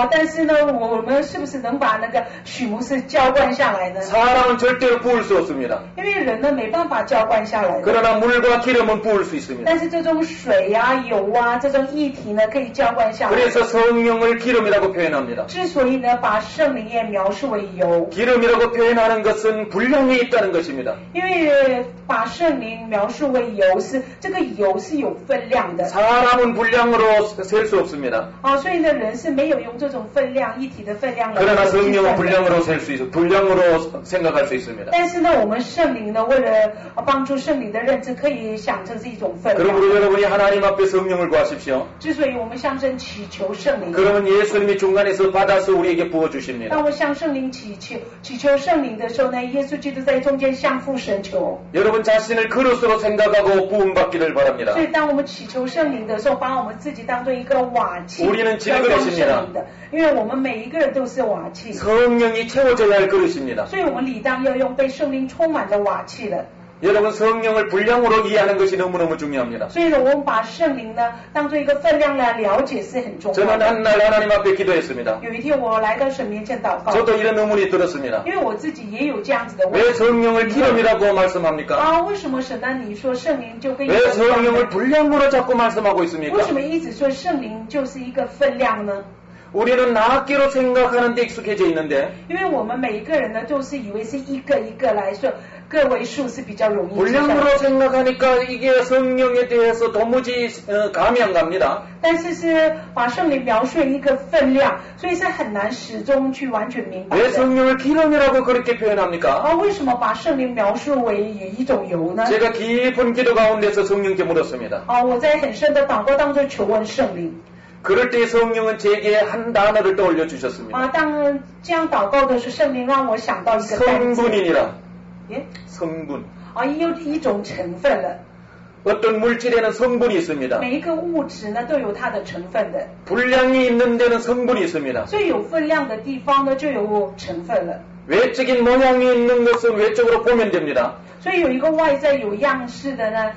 但是呢，我们是不是能把那个许牧师浇灌下来呢？ 사람은 절대로 부을 수 없습니다. 因为人呢没办法浇灌下来的。 그러나 물과 기름은 부을 수 있습니다. 但是这种水啊、油啊这种液体呢，可以浇灌下来。 그래서 성령을 기름이라고 표현합니다. 之所以呢，把圣灵也描述为油， 기름이라고 표현하는 것은 분량이 있다는 것입니다. 因为把圣灵描述为油是这个油是有分量的。 사람은 분량으로 셀 수 없습니다. 所以呢，人是没有用这种分量、一体的分量来 그러나 计 성령은 算的。 분량으로 셀 수 있어. 분량으로 생각할 수 있습니다. 但是呢，我们圣灵呢，为了帮助圣灵的认知，可以想成是一种分量。 그러므로 여러분이 하나님 앞에 성령을 구하십시오. 之所以我们向神祈求圣灵， 그러면 예수님이 중간에서 받아서 우리에게 부어주십니다. 当我向圣灵祈求圣灵的时候呢，耶稣基督在中间向父神求。 여러분 자신을 그릇으로 생각하고 부음받기를 바랍니다. 所以当我们祈求圣灵的时候，把我们自己当做一个瓦器， 우리는 要装 질그릇입니다. 圣灵的，因为我们每一个人都是瓦器， 성령이 채워져야 할 그릇입니다. 所以我们理当要用被圣灵充满的瓦器的。 여러분 성령을 분량으로 이해하는 것이 너무너무 중요합니다. 所以呢，我们把圣灵呢当做一个分量来了解是很重要 저는 的。 한날 하나님 앞에 기도했습니다. 有一天我来到神面前祷告， 저도 이런 의문이 들었습니다. 因为我自己也有这样子的问 왜 题。 성령을 기름이라고 말씀합니까? 为什么神呢？你说圣灵就跟一 왜 个 성령을 분량으로 자꾸 말씀하고 为 있습니까? 什么一直说圣灵就是一个分量呢？ 우리는 나학기로 생각하는 데 익숙해져 있는데 因为我们每一个人呢，都是以为是一个一个来说，个位数是比较容易计算的。 분량으로 생각하니까 이게 성령에 대해서 도무지 감이 안 갑니다. 但是是把圣灵描述一个分量，所以是很难始终去完全明白 왜 的。 성령을 기름이라고 그렇게 표현합니까? 为什么把圣灵描述为一种油呢？ 제가 깊은 기도 가운데서 성령께 물었습니다. 我在很深的祷告当中求问圣灵。 그럴 때 성령은 제게 한 단어를 떠올려 주셨습니다. 当这样祷告的时候，圣灵让我想到一个单词， 성분이니라. 耶， 성분. 有一种成分了。 어떤 물질에는 성분이 있습니다. 每一个物质呢都有它的成分的， 분량이 있는 데는 성분이 있습니다. 所以有分量的地方呢就有成分了。 외적인 모양이 있는 것은 외적으로 보면 됩니다. 所以有一个外在有样式的呢，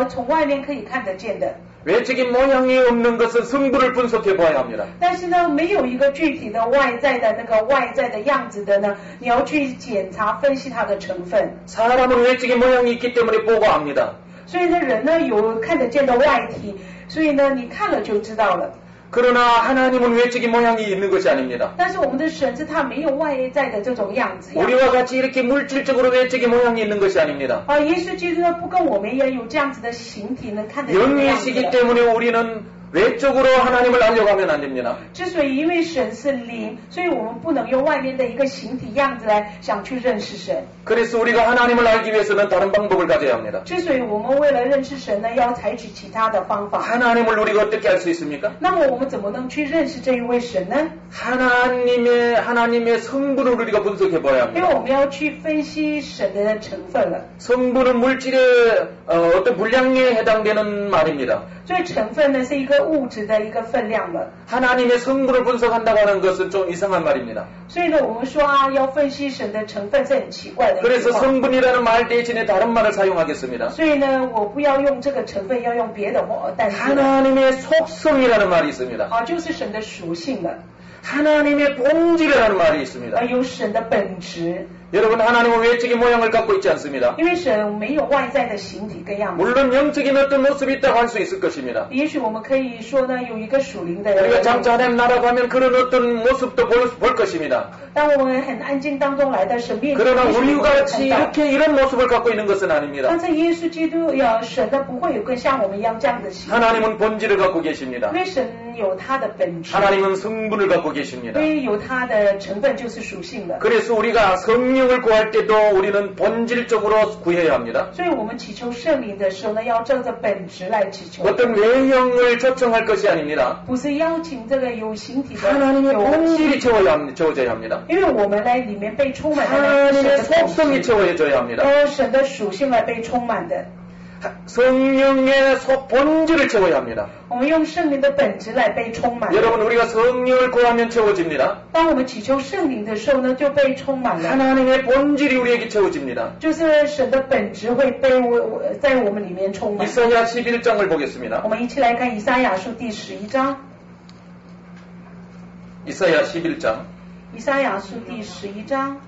从外面可以看得见的。 외적인 모양이 없는 것은 성분을 분석해 보아야 합니다. 但是呢，没有一个具体的外在的那个外在的样子的呢，你要去检查分析它的成分。 사람은 외적인 모양이 있기 때문에 보고 압니다. 所以呢，人呢有看得见的外体，所以呢你看了就知道了。 그러나 하나님은 외적인 모양이 있는 것이 아닙니다. 但是我们的神是他没有外在的这种样子。 우리와 같이 이렇게 물질적으로 외적인 모양이 있는 것이 아닙니다. 耶稣基督呢不跟我们一样有这样子的形体，能看得见的样子的。 영이시기 때문에 우리는 외적으로 하나님을 알려고 하면 안 됩니다. 之所以因为神是灵，所以我们不能用外面的一个形体样子来想去认识神。 그래서 우리가 하나님을 알기 위해서는 다른 방법을 가져야 합니다. 之所以我们为了认识神呢，要采取其他的方法。 하나님을 우리가 어떻게 알 수 있습니까? 那么我们怎么能去认识这一位神呢？ 하나님의 성분을 우리가 분석해 봐야 因为 합니다. 我们要去分析神的成分了。 성분은 물질의 어떤 분량에 해당되는 말입니다. 所以成分呢是一个物质的一个分量了。 하나님의 성분을 분석한다고 하는 것은 좀 이상한 말입니다. 所以呢，我们说要分析神的成分是很奇怪的一句 그래서 话。 성분이라는 말 대신에 다른 말을 사용하겠습니다. 所以呢，我不要用这个成分，要用别的单词。 하나님의 속성이라는 말이 있습니다. 就是神的属性了。 하나님의 본질이라는 말이 있습니다. 有神的本质。 여러분, 하나님은 외적인 모양을 갖고 있지 않습니다. 因为神没有外在的形体跟样子。 물론 영적인 어떤 모습이 있다고 할 수 있을 것입니다. 也许我们可以说呢，有一个属灵的人。 우리가 장차 하나님 나라 가면 그런 어떤 모습도 볼 것입니다. 当我们很安静当中来到神面前， 그러나 也许我们 우리와 会 같이 看到。 이렇게 이런 모습을 갖고 있는 것은 아닙니다. 但是耶稣基督要神的不会有跟像我们一样这样的形。 하나님은 본질을 갖고 계십니다. 因为神有他的本质， 하나님은 성분을 갖고 계십니다. 因为有他的成分就是属性的。 그래서 우리가 성령을 구할 때도 우리는 본질적으로 구해야 합니다. 所以我们祈求圣灵的时候呢，要照着本质来祈求， 어떤 외형을 초청할 것이 아닙니다. 不是邀请这个有形体的 하나님의 有， 본질이 채워져야 합니다. 因为我们来里面被充满的那是 하나님의 神的本 속성이 质， 채워져야 합니다. 神的属性来被充满的。 성령의 본질을 채워야 합니다. 我们用圣灵的本质来被充满。 여러분, 우리가 성령을 구하면 채워집니다. 当我们祈求圣灵的时候呢，就被充满了， 하나님의 본질이 우리에게 채워집니다. 就是神的本质会被在我们里面充满。 이사야 11장을 보겠습니다. 我们一起来看以赛亚书第11章。 이사야 11장. 以赛亚书第11章。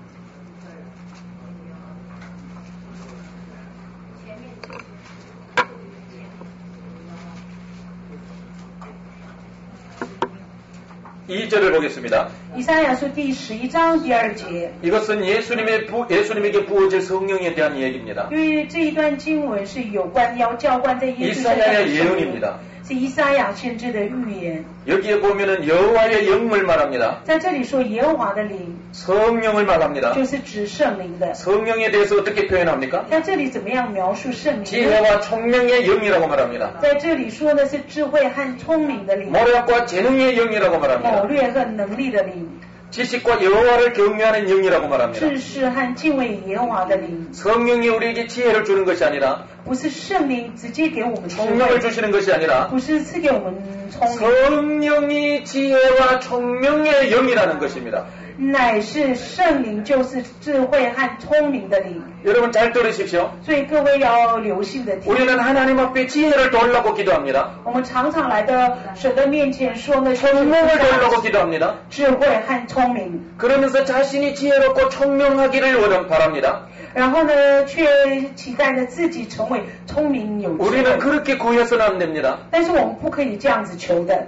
2절을 보겠습니다. 以赛亚书第11章第2节。 이것은 예수님에게 부어질 성령에 대한 얘기입니다. 因为这一段经文是有关要浇灌在耶稣身上的 이사야의 圣灵， 예언입니다. 是以赛亚先知的预言。 여기에 보면은 여호와의 영을 말합니다. 在这里说耶和华的灵， 성령을 말합니다. 就是指圣灵的。 성령에 대해서 어떻게 표현합니까? 在这里怎么样描述圣灵呢？ 지혜와 총명의 영이라고 말합니다. 在这里说的是智慧和聪明的灵， 모략과 재능의 영이라고 谋 말합니다. 略和能力的灵， 지식과 여호와를 경외하는 영이라고 말합니다. 知识和敬畏耶和华的灵。 성령이 우리에게 지혜를 주는 것이 아니라 不是圣灵直接给我们智 총명을 慧， 주시는 것이 아니라 不是赐给我们聪明， 성령이 지혜와 총명의 영이라는 것입니다. 乃是圣灵就是智慧和聪明的灵。 여러분 잘 들으십시오. 所以各位要留心的听。 우리는 하나님 앞에 지혜를 달라고 기도합니다. 我们常常来到神的面前说呢， 총명을 달라고 기도합니다. 智慧和聪明， 그러면서 자신이 지혜롭고 총명하기를 바랍니다. 然后呢，却期待呢自己成为聪明有智 우리는 慧。 그렇게 구해서는 안 됩니다. 但是我们不可以这样子求的，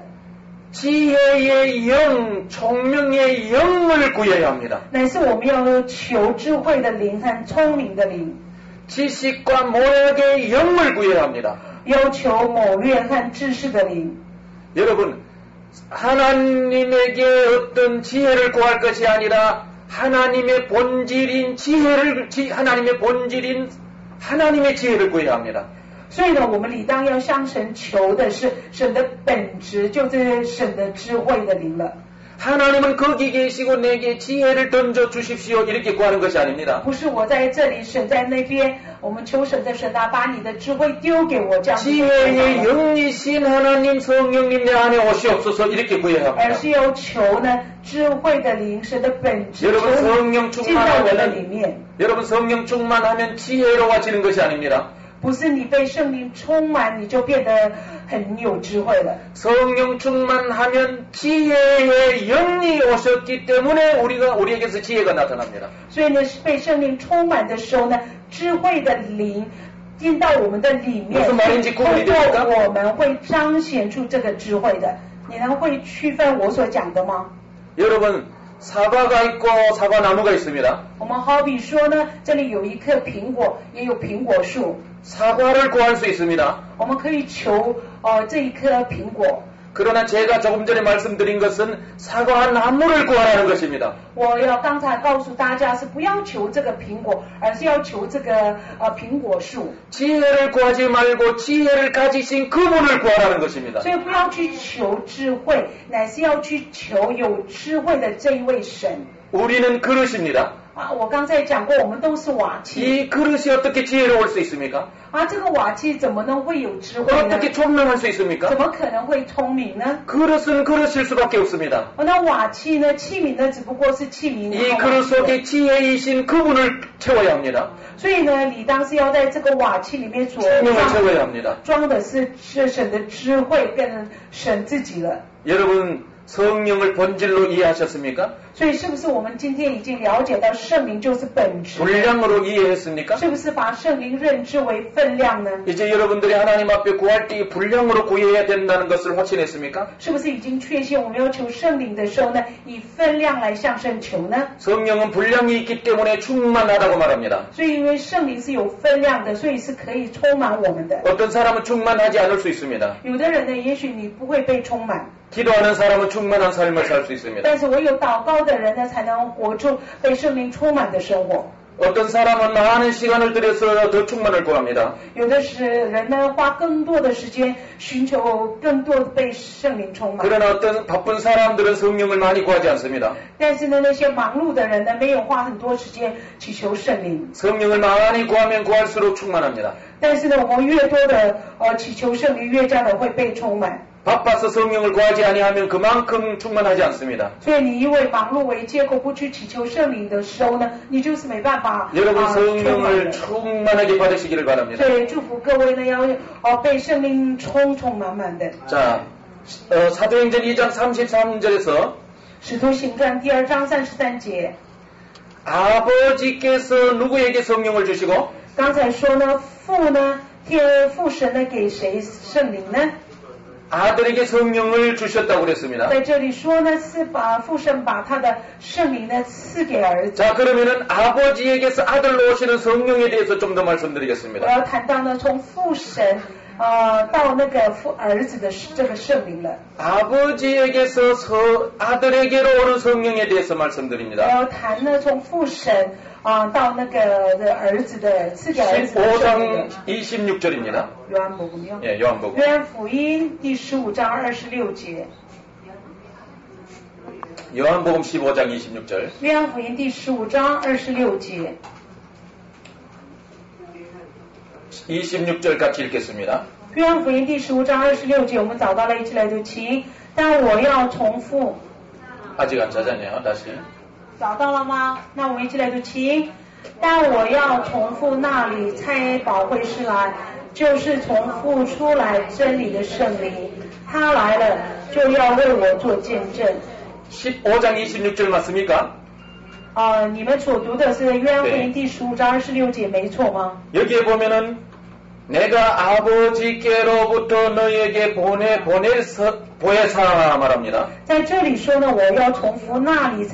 지혜의 영, 총명의 영을 구해야 합니다. 乃是我们要求智慧的灵和聪明的灵， 지식과 모략의 영을 구해야 합니다. 要求谋略和知识的灵。 여러분, 하나님에게 어떤 지혜를 구할 것이 아니라 하나님의 본질인 하나님의 지혜를 구해야 합니다. 所以呢，我们理当要向神求的是神的本质，就是神的智慧的灵了。 하나님은 거기 계시고 내게 지혜를 던져 주십시오 이렇게 구하는 것이 아닙니다. 不是我在这里，神在那边，我们求神的神啊，把你的智慧丢给我，这样子。 지혜의 영이신 하나님 성령님 내 안에 오시옵소서 이렇게 구해야 而 합니다. 是要求呢智慧的灵，神的本质 여러분 성령 进到我的里 충만하면 面。 여러분 성령 충만하면 지혜로워지는 것이 아닙니다. 不是你被圣灵充满，你就变得很有智慧了。 성령 충만하면 지혜의 영이 오셨기 때문에 우리에게서 지혜가 나타납니다. 所以呢，被圣灵充满的时候呢，智慧的灵进到我们的里面， 무슨 말인지 通 구분이 过 됩니까? 我们会彰显出这个智慧的。你能会区分我所讲的吗？ 여러분 사과가 있고 사과나무가 있습니다. 我们好比说呢，这里有一棵苹果，也有苹果树， 사과를 구할 수 있습니다. 我们可以求这一颗苹果。 그러나 제가 조금 전에 말씀드린 것은 사과나무를 구하라는 것입니다. 我要刚才告诉大家是不要求这个苹果，而是要求这个苹果树。 지혜를 구하지 말고 지혜를 가지신 그분을 구하라는 것입니다. 所以不要去求智慧，乃是要去求有智慧的这一位神。 우리는 그릇입니다. 我刚才讲过，我们都是瓦器。 이 그릇이 어떻게 지혜로울 수 있습니까? 这个瓦器怎么能会有智慧呢？ 어떻게 총명할 수 怎 있습니까? 么可能会聪明呢？ 그릇은 그릇일 수밖에 없습니다. 那瓦器呢？器皿呢？只不过是器皿。 이 그릇 속에 지혜이신 그분을 채워야 합니다. 所以呢，理当是要在这个瓦器里面所 총명을 채워야 합니다. 装的是神的智慧跟神自己了。 여러분 성령을 본질로 이해하셨습니까? 所以是不是我们今天已经了解到圣灵就是本质？ 분량으로 이해했습니까? 是不是把圣灵认知为分量呢？ 이제 여러분들이 하나님 앞에 구할 때 분량으로 구해야 된다는 것을 확신했습니까? 是不是已经确信我们要求圣灵的时候呢，以分量来向神求呢？ 성령은 분량이 있기 때문에 충만하다고 말합니다. 所以因为圣灵是有分量的，所以是可以充满我们的。 어떤 사람은 충만하지 않을 수 있습니다. 有的人呢，也许你不会被充满， 기도하는 사람은 충만한 삶을 살 수 있습니다. 但是唯有祷告的人呢，才能活出被圣灵充满的生活。 어떤 사람은 많은 시간을 들여서 더 충만을 구합니다. 有的是人呢，花更多的时间寻求更多的被圣灵充满。 그러나 어떤 바쁜 사람들은 성령을 많이 구하지 않습니다. 但是呢，那些忙碌的人呢，没有花很多时间祈求圣灵。 성령을 많이 구하면 구할수록 충만합니다. 但是呢，我们越多的祈求圣灵，越加的会被充满。 바빠서 성령을 구하지 아니하면 그만큼 충만하지 않습니다. 所以你因为忙碌为借口不去祈求圣灵的时候呢，你就是没办法 여러분 充满 성령을 的。 충만하게 받으시기를 바랍니다. 所以祝福各位呢，要被圣灵充满满的。 자, 사도행전 2장 33절에서 使徒行传第2章33节， 아버지께서 누구에게 성령을 주시고 刚才说呢，父神呢给谁圣灵呢？ 아들에게 성령을 주셨다고 그랬습니다. 在这里说呢，是把父神把他的圣灵呢赐给儿子。 자, 그러면은 아버지에게서 아들로 오시는 성령에 대해서 좀 더 我 말씀드리겠습니다. 要谈到呢，从父神到那个儿子的这个圣灵了。 아버지에게서 아들에게로 오는 성령에 대해서 我 말씀드립니다. 要谈呢，从父神到那个的儿子的赐给儿子的圣灵 15장 26절입니다. 约翰福音。 예, 요한복음. 约翰福音第15章26节。 요한복음 15장 26절. 约翰福音第15章26节。 26절 같이 읽겠습니다. 约翰福音第15章26节，我们找到了，一起来读，请。但我要重复。 아직 안 찾았네요. 다시. 找到了吗？那我们一起来读，请。但我要重复那里差保惠师来，就是从父出来真理的圣灵，他来了就要为我做见证。 15장 26절 맞습니까? 你们所读的是约翰福音第15章26节，没错吗？ 여기에 보면은 내가 아버지께로부터 너에게 보혜사 말합니다. 在这里说呢，我要重复那里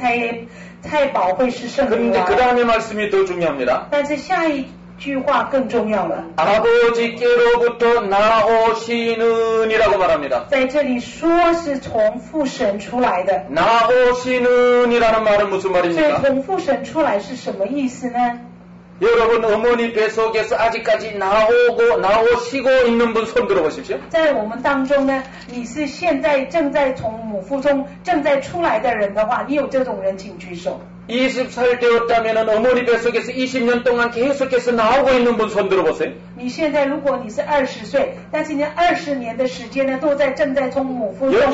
差保惠师圣灵 그런데 来。 그 다음에 말씀이 더 중요합니다. 但是下一句话更重要了， 아버지께로부터 나오시는이라고 말합니다. 在这里说是从父神出来的。 나오시는이라는 말은 무슨 所以 말입니까? 从父神出来是什么意思呢？ 여러분 어머니 뱃속에서 아직까지 나오시고 있는 분 손 들어보십시오. 在我们当中呢，你是现在正在从母腹中正在出来的人的话，你有这种人请举手。 20살 되었다면 어머니 뱃속에서 20년 동안 계속해서 나오고 있는 분 손 들어보세요. 你现在如果你是20岁，但是你20年的时间呢，都正在从母腹中出来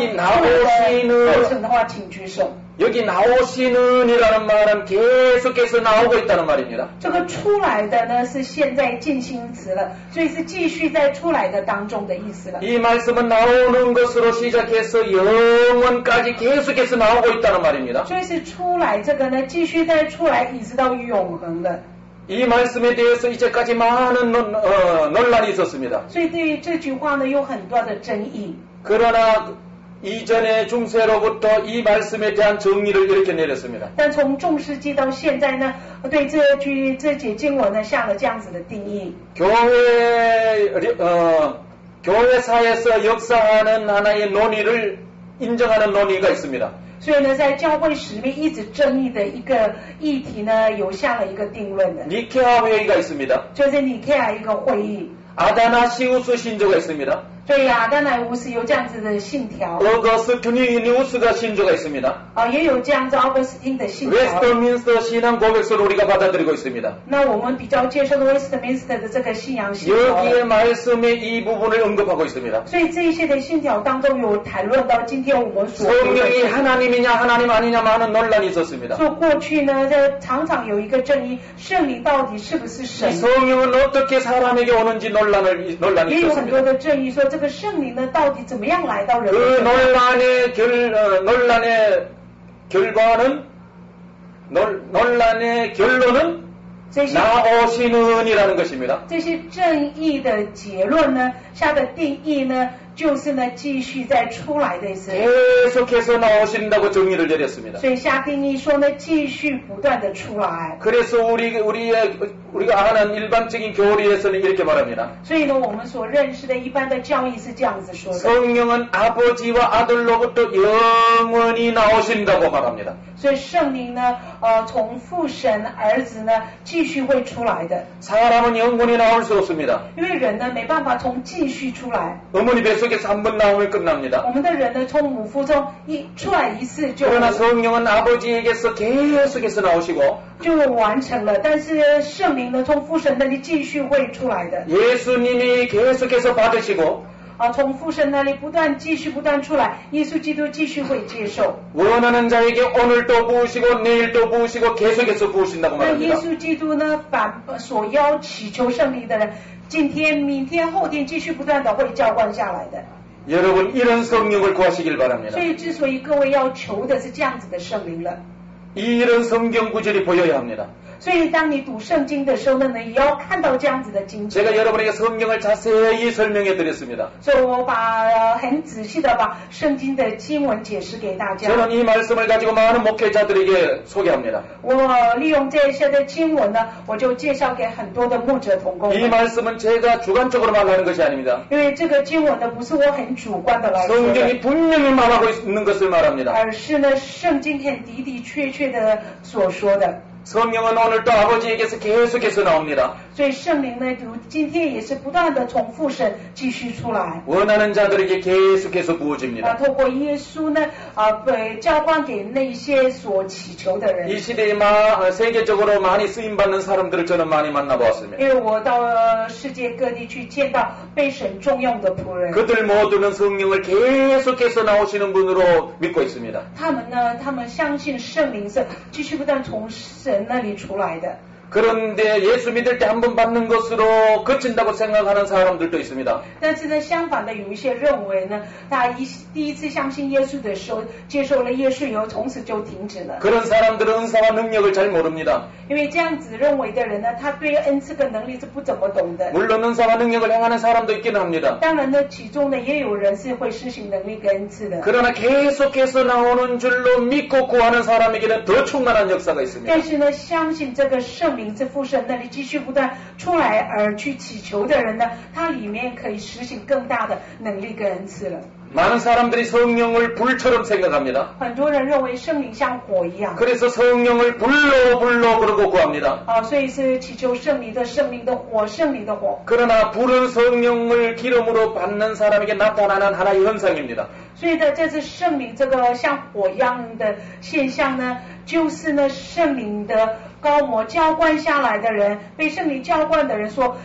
的过程的话，请举手。 여기 나오시는이라는 말은 계속해서 나오고 있다는 말입니다. 这个出来的呢是现在进行词了，所以是继续在出来的当中的意思了。 이 말씀은 나오는 것으로 시작해서 영원까지 계속해서 나오고 있다는 말입니다. 所以是出来这个呢，继续再出来，一直到永恒的。 이 말씀에 대해서 이제까지 많은 논란이 있었습니다. 所以对于这句话呢，有很多的争议。 그러나 이전의 중세로부터 이 말씀에 대한 정리를 이렇게 내렸습니다. 但从中世纪到现在呢，对这节经文呢下了这样子的定义。 교회사에서 역사하는 하나의 논의를 인정하는 논의가 있습니다. 所以呢，在教会史面一直争议的一个议题呢，有下了一个定论的， 니케아 회의가 있습니다. 就是尼เค亚一个会议。 아다나시우스 신조가 있습니다. 所以亚当乃乌斯有这样子的信条， 어거스티니우스가 신조가 있습니다. 也有这样子奥格斯汀的信条。 웨스터민스터 신앙 고백서를 우리가 받아들이고 있습니다. 那我们比较接受的威斯特敏斯特的这个信仰信条， 여기에 말씀의 이 부분을 언급하고 있습니다. 所以这一些的信条当中有谈论到今天我们所读的 성령이 하나님이냐 하나님 아니냐 많은 논란이 있었습니다. 说过去呢，这常常有一个争议，圣灵到底是不是 이 神？ 성령은 어떻게 사람에게 오는지 논란이 也有很多 있었습니다. 的争议，说这个圣灵呢到底怎么样来到人的 그 身上？ 논란의 결과는 논란의 결론은 这些 나오시는이라는 것입니다. 这些正义的结论呢，下的定义呢，就是呢继续再出来的意思。 계속해서 나오신다고 정의를 내렸습니다. 所以下定义说呢，继续不断的出来。 그래서 우리가 아는 일반적인 교리에서는 이렇게 말합니다. 所以呢，我们所认识的一般的教义是这样子说的。 성령은 아버지와 아들로부터 영원히 나오신다고 말합니다. 所以圣灵呢，从父神儿子呢继续会出来的。 사람은 영원히 나올 수 없습니다. 因为人呢没办法从继续出来， 어머니 뱃속에서 한 번 나오면 끝납니다. 我们的人呢从母腹中出来一次就 그러나 성령은 아버지에게서 계속해서 나오시고 就完成了，但是圣灵呢从父神那里继续会出来的。 예수님이 계속해서 받으시고 从父神那里不断出来，耶稣基督继续会接受。 원하는 자에게 오늘도 부으시고 내일도 부으시고 계속해서 부으신다고 那耶 말합니다. 稣基督呢，所要祈求圣灵的人，今天、明天、后天继续不断的会浇灌下来的。 여러분 이런 성령을 구하시길 바랍니다. 所以，之所以各位要求的是这样子的圣灵了。 이런 성경 구절이 보여야 합니다. 所以，当你读圣经的时候呢，也要看到这样子的经节。 제가 여러분에게 성경을 자세히 설명해 드렸습니다. 所以我很仔细的把圣经的经文解释给大家。 저는 이 말씀을 가지고 많은 목회자들에게 소개합니다. 我利用这些的经文呢，我就介绍给很多的牧者同工。 이 말씀은 제가 주관적으로 말하는 것이 아닙니다. 因为这个经文呢，不是我很主观的来说的， 성경이 분명히 말하고 있는 것을 말합니다. 而是呢，圣经很的确的所说的。 성령은 오늘도 아버지에게서 계속해서 나옵니다. 所以圣灵呢，今天也是不断的从父神继续出来。 원하는 자들에게 계속해서 부어집니다. 透过耶稣呢，浇灌给那些所祈求的人。 이 시대에 세계적으로 많이 쓰임받는 사람들을 저는 많이 만나보았습니다. 因为我到世界各地去见到被神重用的仆人， 그들 모두는 성령을 계속해서 나오시는 분으로 믿고 있습니다. 他们相信圣灵是继续不断从神那里出来的。 그런데 예수 믿을 때 한 번 받는 것으로 그친다고 생각하는 사람들도 있습니다. 但是呢，相反的有一些认为呢，他第一次相信耶稣的时候，接受了耶稣以后，从此就停止了。 그런 사람들은 은사와 능력을 잘 모릅니다. 因为这样子认为的人呢，他对恩赐跟能力是不怎么懂的。 물론 은사와 능력을 행하는 사람도 있기는 합니다. 当然呢，其中呢也有人是会施行能力跟恩赐的。 그러나 계속해서 나오는 줄로 믿고 구하는 사람에게는 더 충만한 역사가 있습니다. 但是呢，相信这个圣灵是父神那里继续不断出来而去祈求的人呢，他里面可以实行更大的能力跟恩赐了。 많은 사람들이 성령을 불처럼 생각합니다. 很多人认为圣灵像火一样， 그래서 성령을 불러 그러고 구합니다. 所以是祈求圣灵的火，圣灵的火。 그러나 불은 성령을 기름으로 받는 사람에게 나타나는 하나의 현상입니다. 所以呢，这是圣灵这个像火一样的现象呢，就是呢圣灵的高摩浇灌下来的人，被圣灵浇灌的人所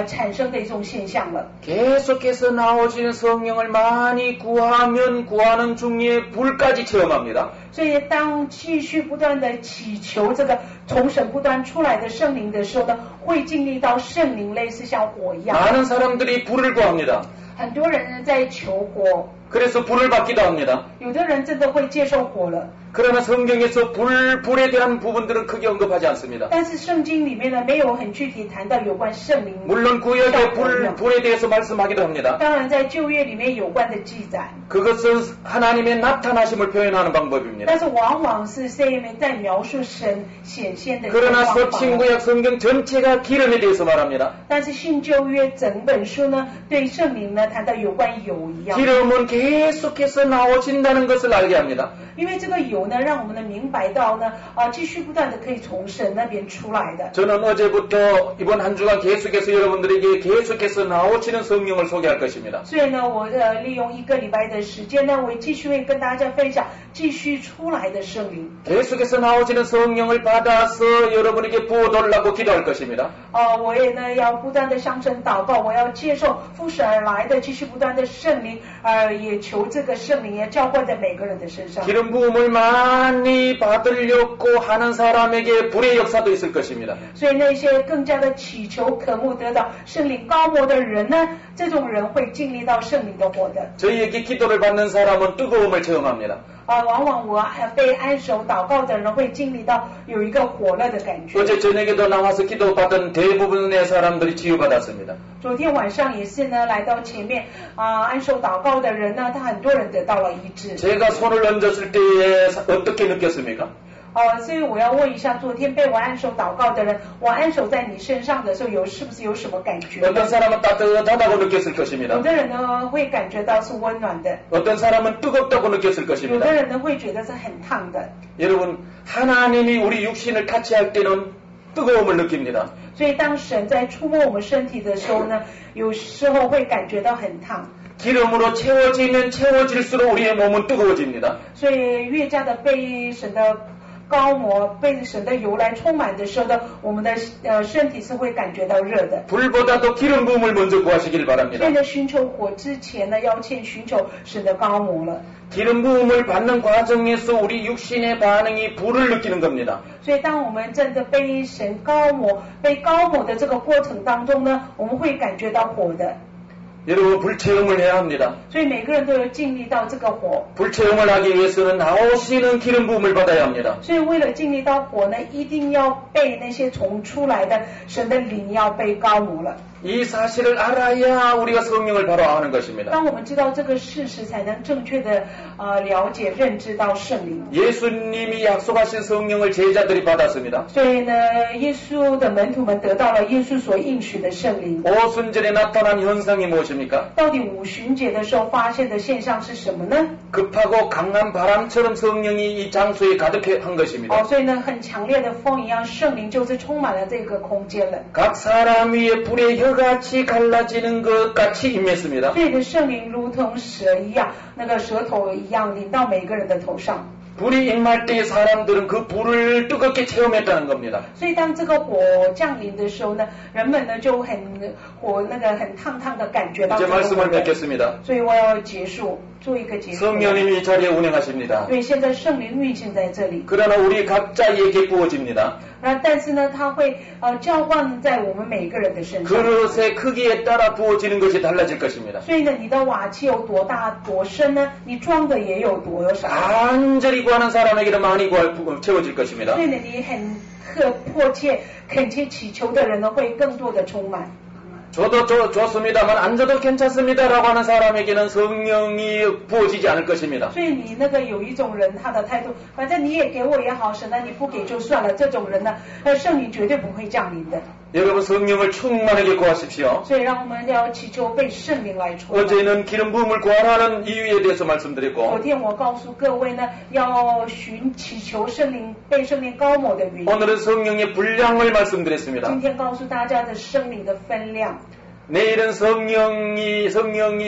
产生的一种现象了。 계속해서 나오시는 성령을 많이 구하면 구하는 중에 불까지 체험합니다. 所以当继续不断的祈求这个从神不断出来的圣灵的时候呢，会经历到圣灵类似像火一样。 많은 사람들이 불을 구합니다. 很多人在求火， 그래서 불을 받기도 합니다. 有的人真的会接受火了。 그러나 성경에서 불에 대한 부분들은 크게 언급하지 않습니다. 但是圣经里面呢，没有很具体谈到有关圣灵。 물론 구약에 불에 대해서 말씀하기도 합니다. 当然，在旧约里面有关的记载， 그것은 하나님의 나타나심을 표현하는 방법입니다. 但是往往是这里面在描述神显现的一个 그러나 方法。 서신구약 성경 전체가 기름에 대해서 말합니다. 但是新旧约整本书呢，对圣灵呢谈到有关油一样。 기름은 계속해서 나오신다는 것을 알게 합니다. 因为这个油呢，让我们能明白到呢，继续不断的可以从神那边出来的。 저는 어제부터 이번 한 주간 계속해서 여러분들에게 계속해서 나오시는 성령을 소개할 것입니다. 所以呢，我利用1个礼拜的时间呢，我继续会跟大家分享继续出来的圣灵。 계속해서 나오시는 성령을 받아서 여러분에게 부어달라고 기도할 것입니다. 我也呢要不断的向神祷告，我要接受父神而来的继续不断的圣灵，也求这个圣灵也浇灌在每个人的身上。 기름 부음을 많이 받으려고 하는 사람에게 불의 역사도 있을 것입니다. 所以那些更加的祈求渴慕得到圣灵高摩的人呢，这种人会经历到圣灵的火的。 저희에게 기도를 받는 사람은 뜨거움을 체험합니다. 往往我被按手祷告的人会经历到有一个火热的感觉。 어제 저녁에도 나와서 기도받은 대부분의 사람들이 치유받았습니다. 昨天晚上也是呢，来到前面按手祷告的人呢，他很多人得到了医治。 제가 손을 얹었을 때에 어떻게 느꼈습니까? 所以我要问一下，昨天被我按手祷告的人，我按手在你身上的时候，是不是有什么感觉？ 어떤 사람은 따뜻하다고 느꼈을 것입니다. 有的人呢会感觉到是温暖的， 어떤 사람은 뜨겁다고 느꼈을 有 것입니다. 的人呢会觉得是很烫的。 여러분, 하나님이 우리 육신을 타치할 때는 뜨거움을 느낍니다. 所以当神在触摸我们身体的时候呢，有时候会感觉到很烫。 기름으로 채워지면 채워질수록 우리의 몸은 뜨거워집니다. 所以越加的被神的高摩、被神的油来充满的时候呢，我们的身体是会感觉到热的。 불보다도 기름 부음을 먼저 구하시길 所 바랍니다. 以呢，寻求火之前呢，要先寻求神的高摩了。 기름 부음을 받는 과정에서 우리 육신의 반응이 불을 느끼는 겁니다. 所以当我们真的被神高摩、被高摩的这个过程当中呢，我们会感觉到火的。 여러분, 불체험을 해야 합니다. 所以每个人都有经历到这个火。 불체험을 하기 위해서는 나오시는 기름 부음을 받아야 합니다. 所以为了经历到火呢，一定要被那些从出来的神的灵要被高摩了。 이 사실을 알아야 우리가 성령을 바로 아는 것입니다. 当我们知道这个事实，才能正确的了解、认知到圣灵。 예수님이 약속하신 성령을 제자들이 받았습니다. 所以呢，耶稣的门徒们得到了耶稣所应许的圣灵。 오순절에 나타난 현상이 무엇입니까? 到底五旬节的时候发现的现象是什么呢？ 급하고 강한 바람처럼 성령이 이 장소에 가득한 것입니다. 所以呢，很强烈的风一样，圣灵就是充满了这个空间了。 각 사람 위에 불의 혀같이 갈라지는 것 같이 임했습니다. 所以的圣灵如同蛇一样，那个舌头一样临到每个人的头上。 불이 임할 때 사람들은 그 불을 뜨겁게 체험했다는 겁니다. 所以当这个火降临的时候呢，人们呢就很烫烫的感觉到这 이제 个 말씀을 火。 맺겠습니다. 所以我要结束，做一个结束。 성령님이 이 자리에 운행하십니다. 对，现在圣灵运行在这里。 그러나 우리 각자에게 부어집니다. 但是呢，它会浇灌在我们每个人的身上。 그릇의 크기에 따라 부어지는 것이 달라질 것입니다. 所以呢，你的瓦器有多大多深呢？你装的也有多少。 간절히 구하는 사람에게는 많이 채워질 것입니다. 所以呢，你很迫切恳切祈求的人呢，会更多的充满。 저도 좋습니다만 안 줘도 괜찮습니다라고 하는 사람에게는 성령이 부어지지 않을 것입니다. 所以你那个有一种人，他的态度，反正你也给我也好，神呢你不给就算了。这种人呢，圣灵绝对不会降临的。 여러분 성령을 충만하게 구하십시오. 所以让我们要祈求被圣灵来充满。 어제는 기름 부음을 구하라는 이유에 대해서 昨 말씀드렸고 天我告诉各位呢，要祈求圣灵被圣灵高抹的原因。 오늘은 성령의 분량을 말씀드렸습니다. 今天告诉大家的圣灵的分量。 내일은 성령이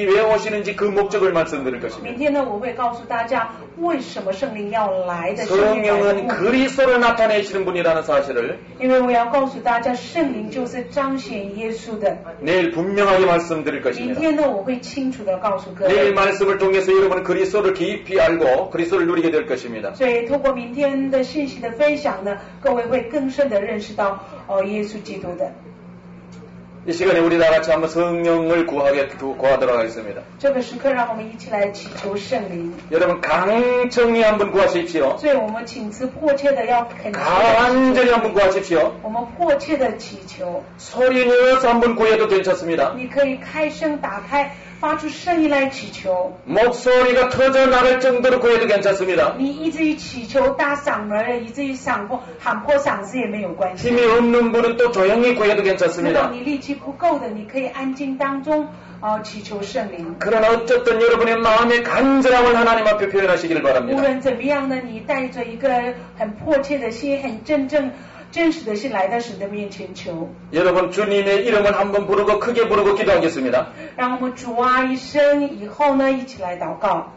왜 오시는지 그 목적을 말씀드릴 明 것입니다. 天呢，我会告诉大家为什么圣灵要来的。圣灵来的 성령은 그리스도를 나타내시는 분이라는 사실을 因为我要告诉大家，圣灵就是彰显耶稣的。 내일 분명하게 말씀드릴 明 것입니다. 天呢，我会清楚的告诉各 내일 位。 말씀을 통해서 여러분은 그리스도를 깊이 알고 그리스도를 누리게 될 것입니다. 所以透过明天的信息的分享呢，各位会更深的认识到耶稣基督的。 이 시간에 우리 다 같이 한번 성령을 구하도록 하겠습니다. 这个时刻，让我们一起来祈求圣灵。 여러분 강청히 한번 구하십시오. 所以我们请赐迫切的要恳切地 간절히 한번 구하십시오. 我们迫切的祈求。 소리 내어서 한번 구해도 괜찮습니다. 你可以开声打开，发出声音来祈求。 목소리가 터져 나갈 정도로 구해도 괜찮습니다. 你以至于祈求大嗓门，以至于喊破嗓子也没有关系。 힘이 없는 분은 또 조용히 구해도 如果 괜찮습니다. 你力气不够的，你可以安静当中祈求圣灵。 그러나 어쨌든 여러분의 마음의 간절함을 하나님 앞에 표현하시기를 无 바랍니다. 论怎么样呢，你带着一个很迫切的心，很真实的心来到神的面前求。 여러분 주님의 이름을 한번 부르고 크게 부르고 기도하겠습니다. 让我们主啊一声以后呢，一起来祷告。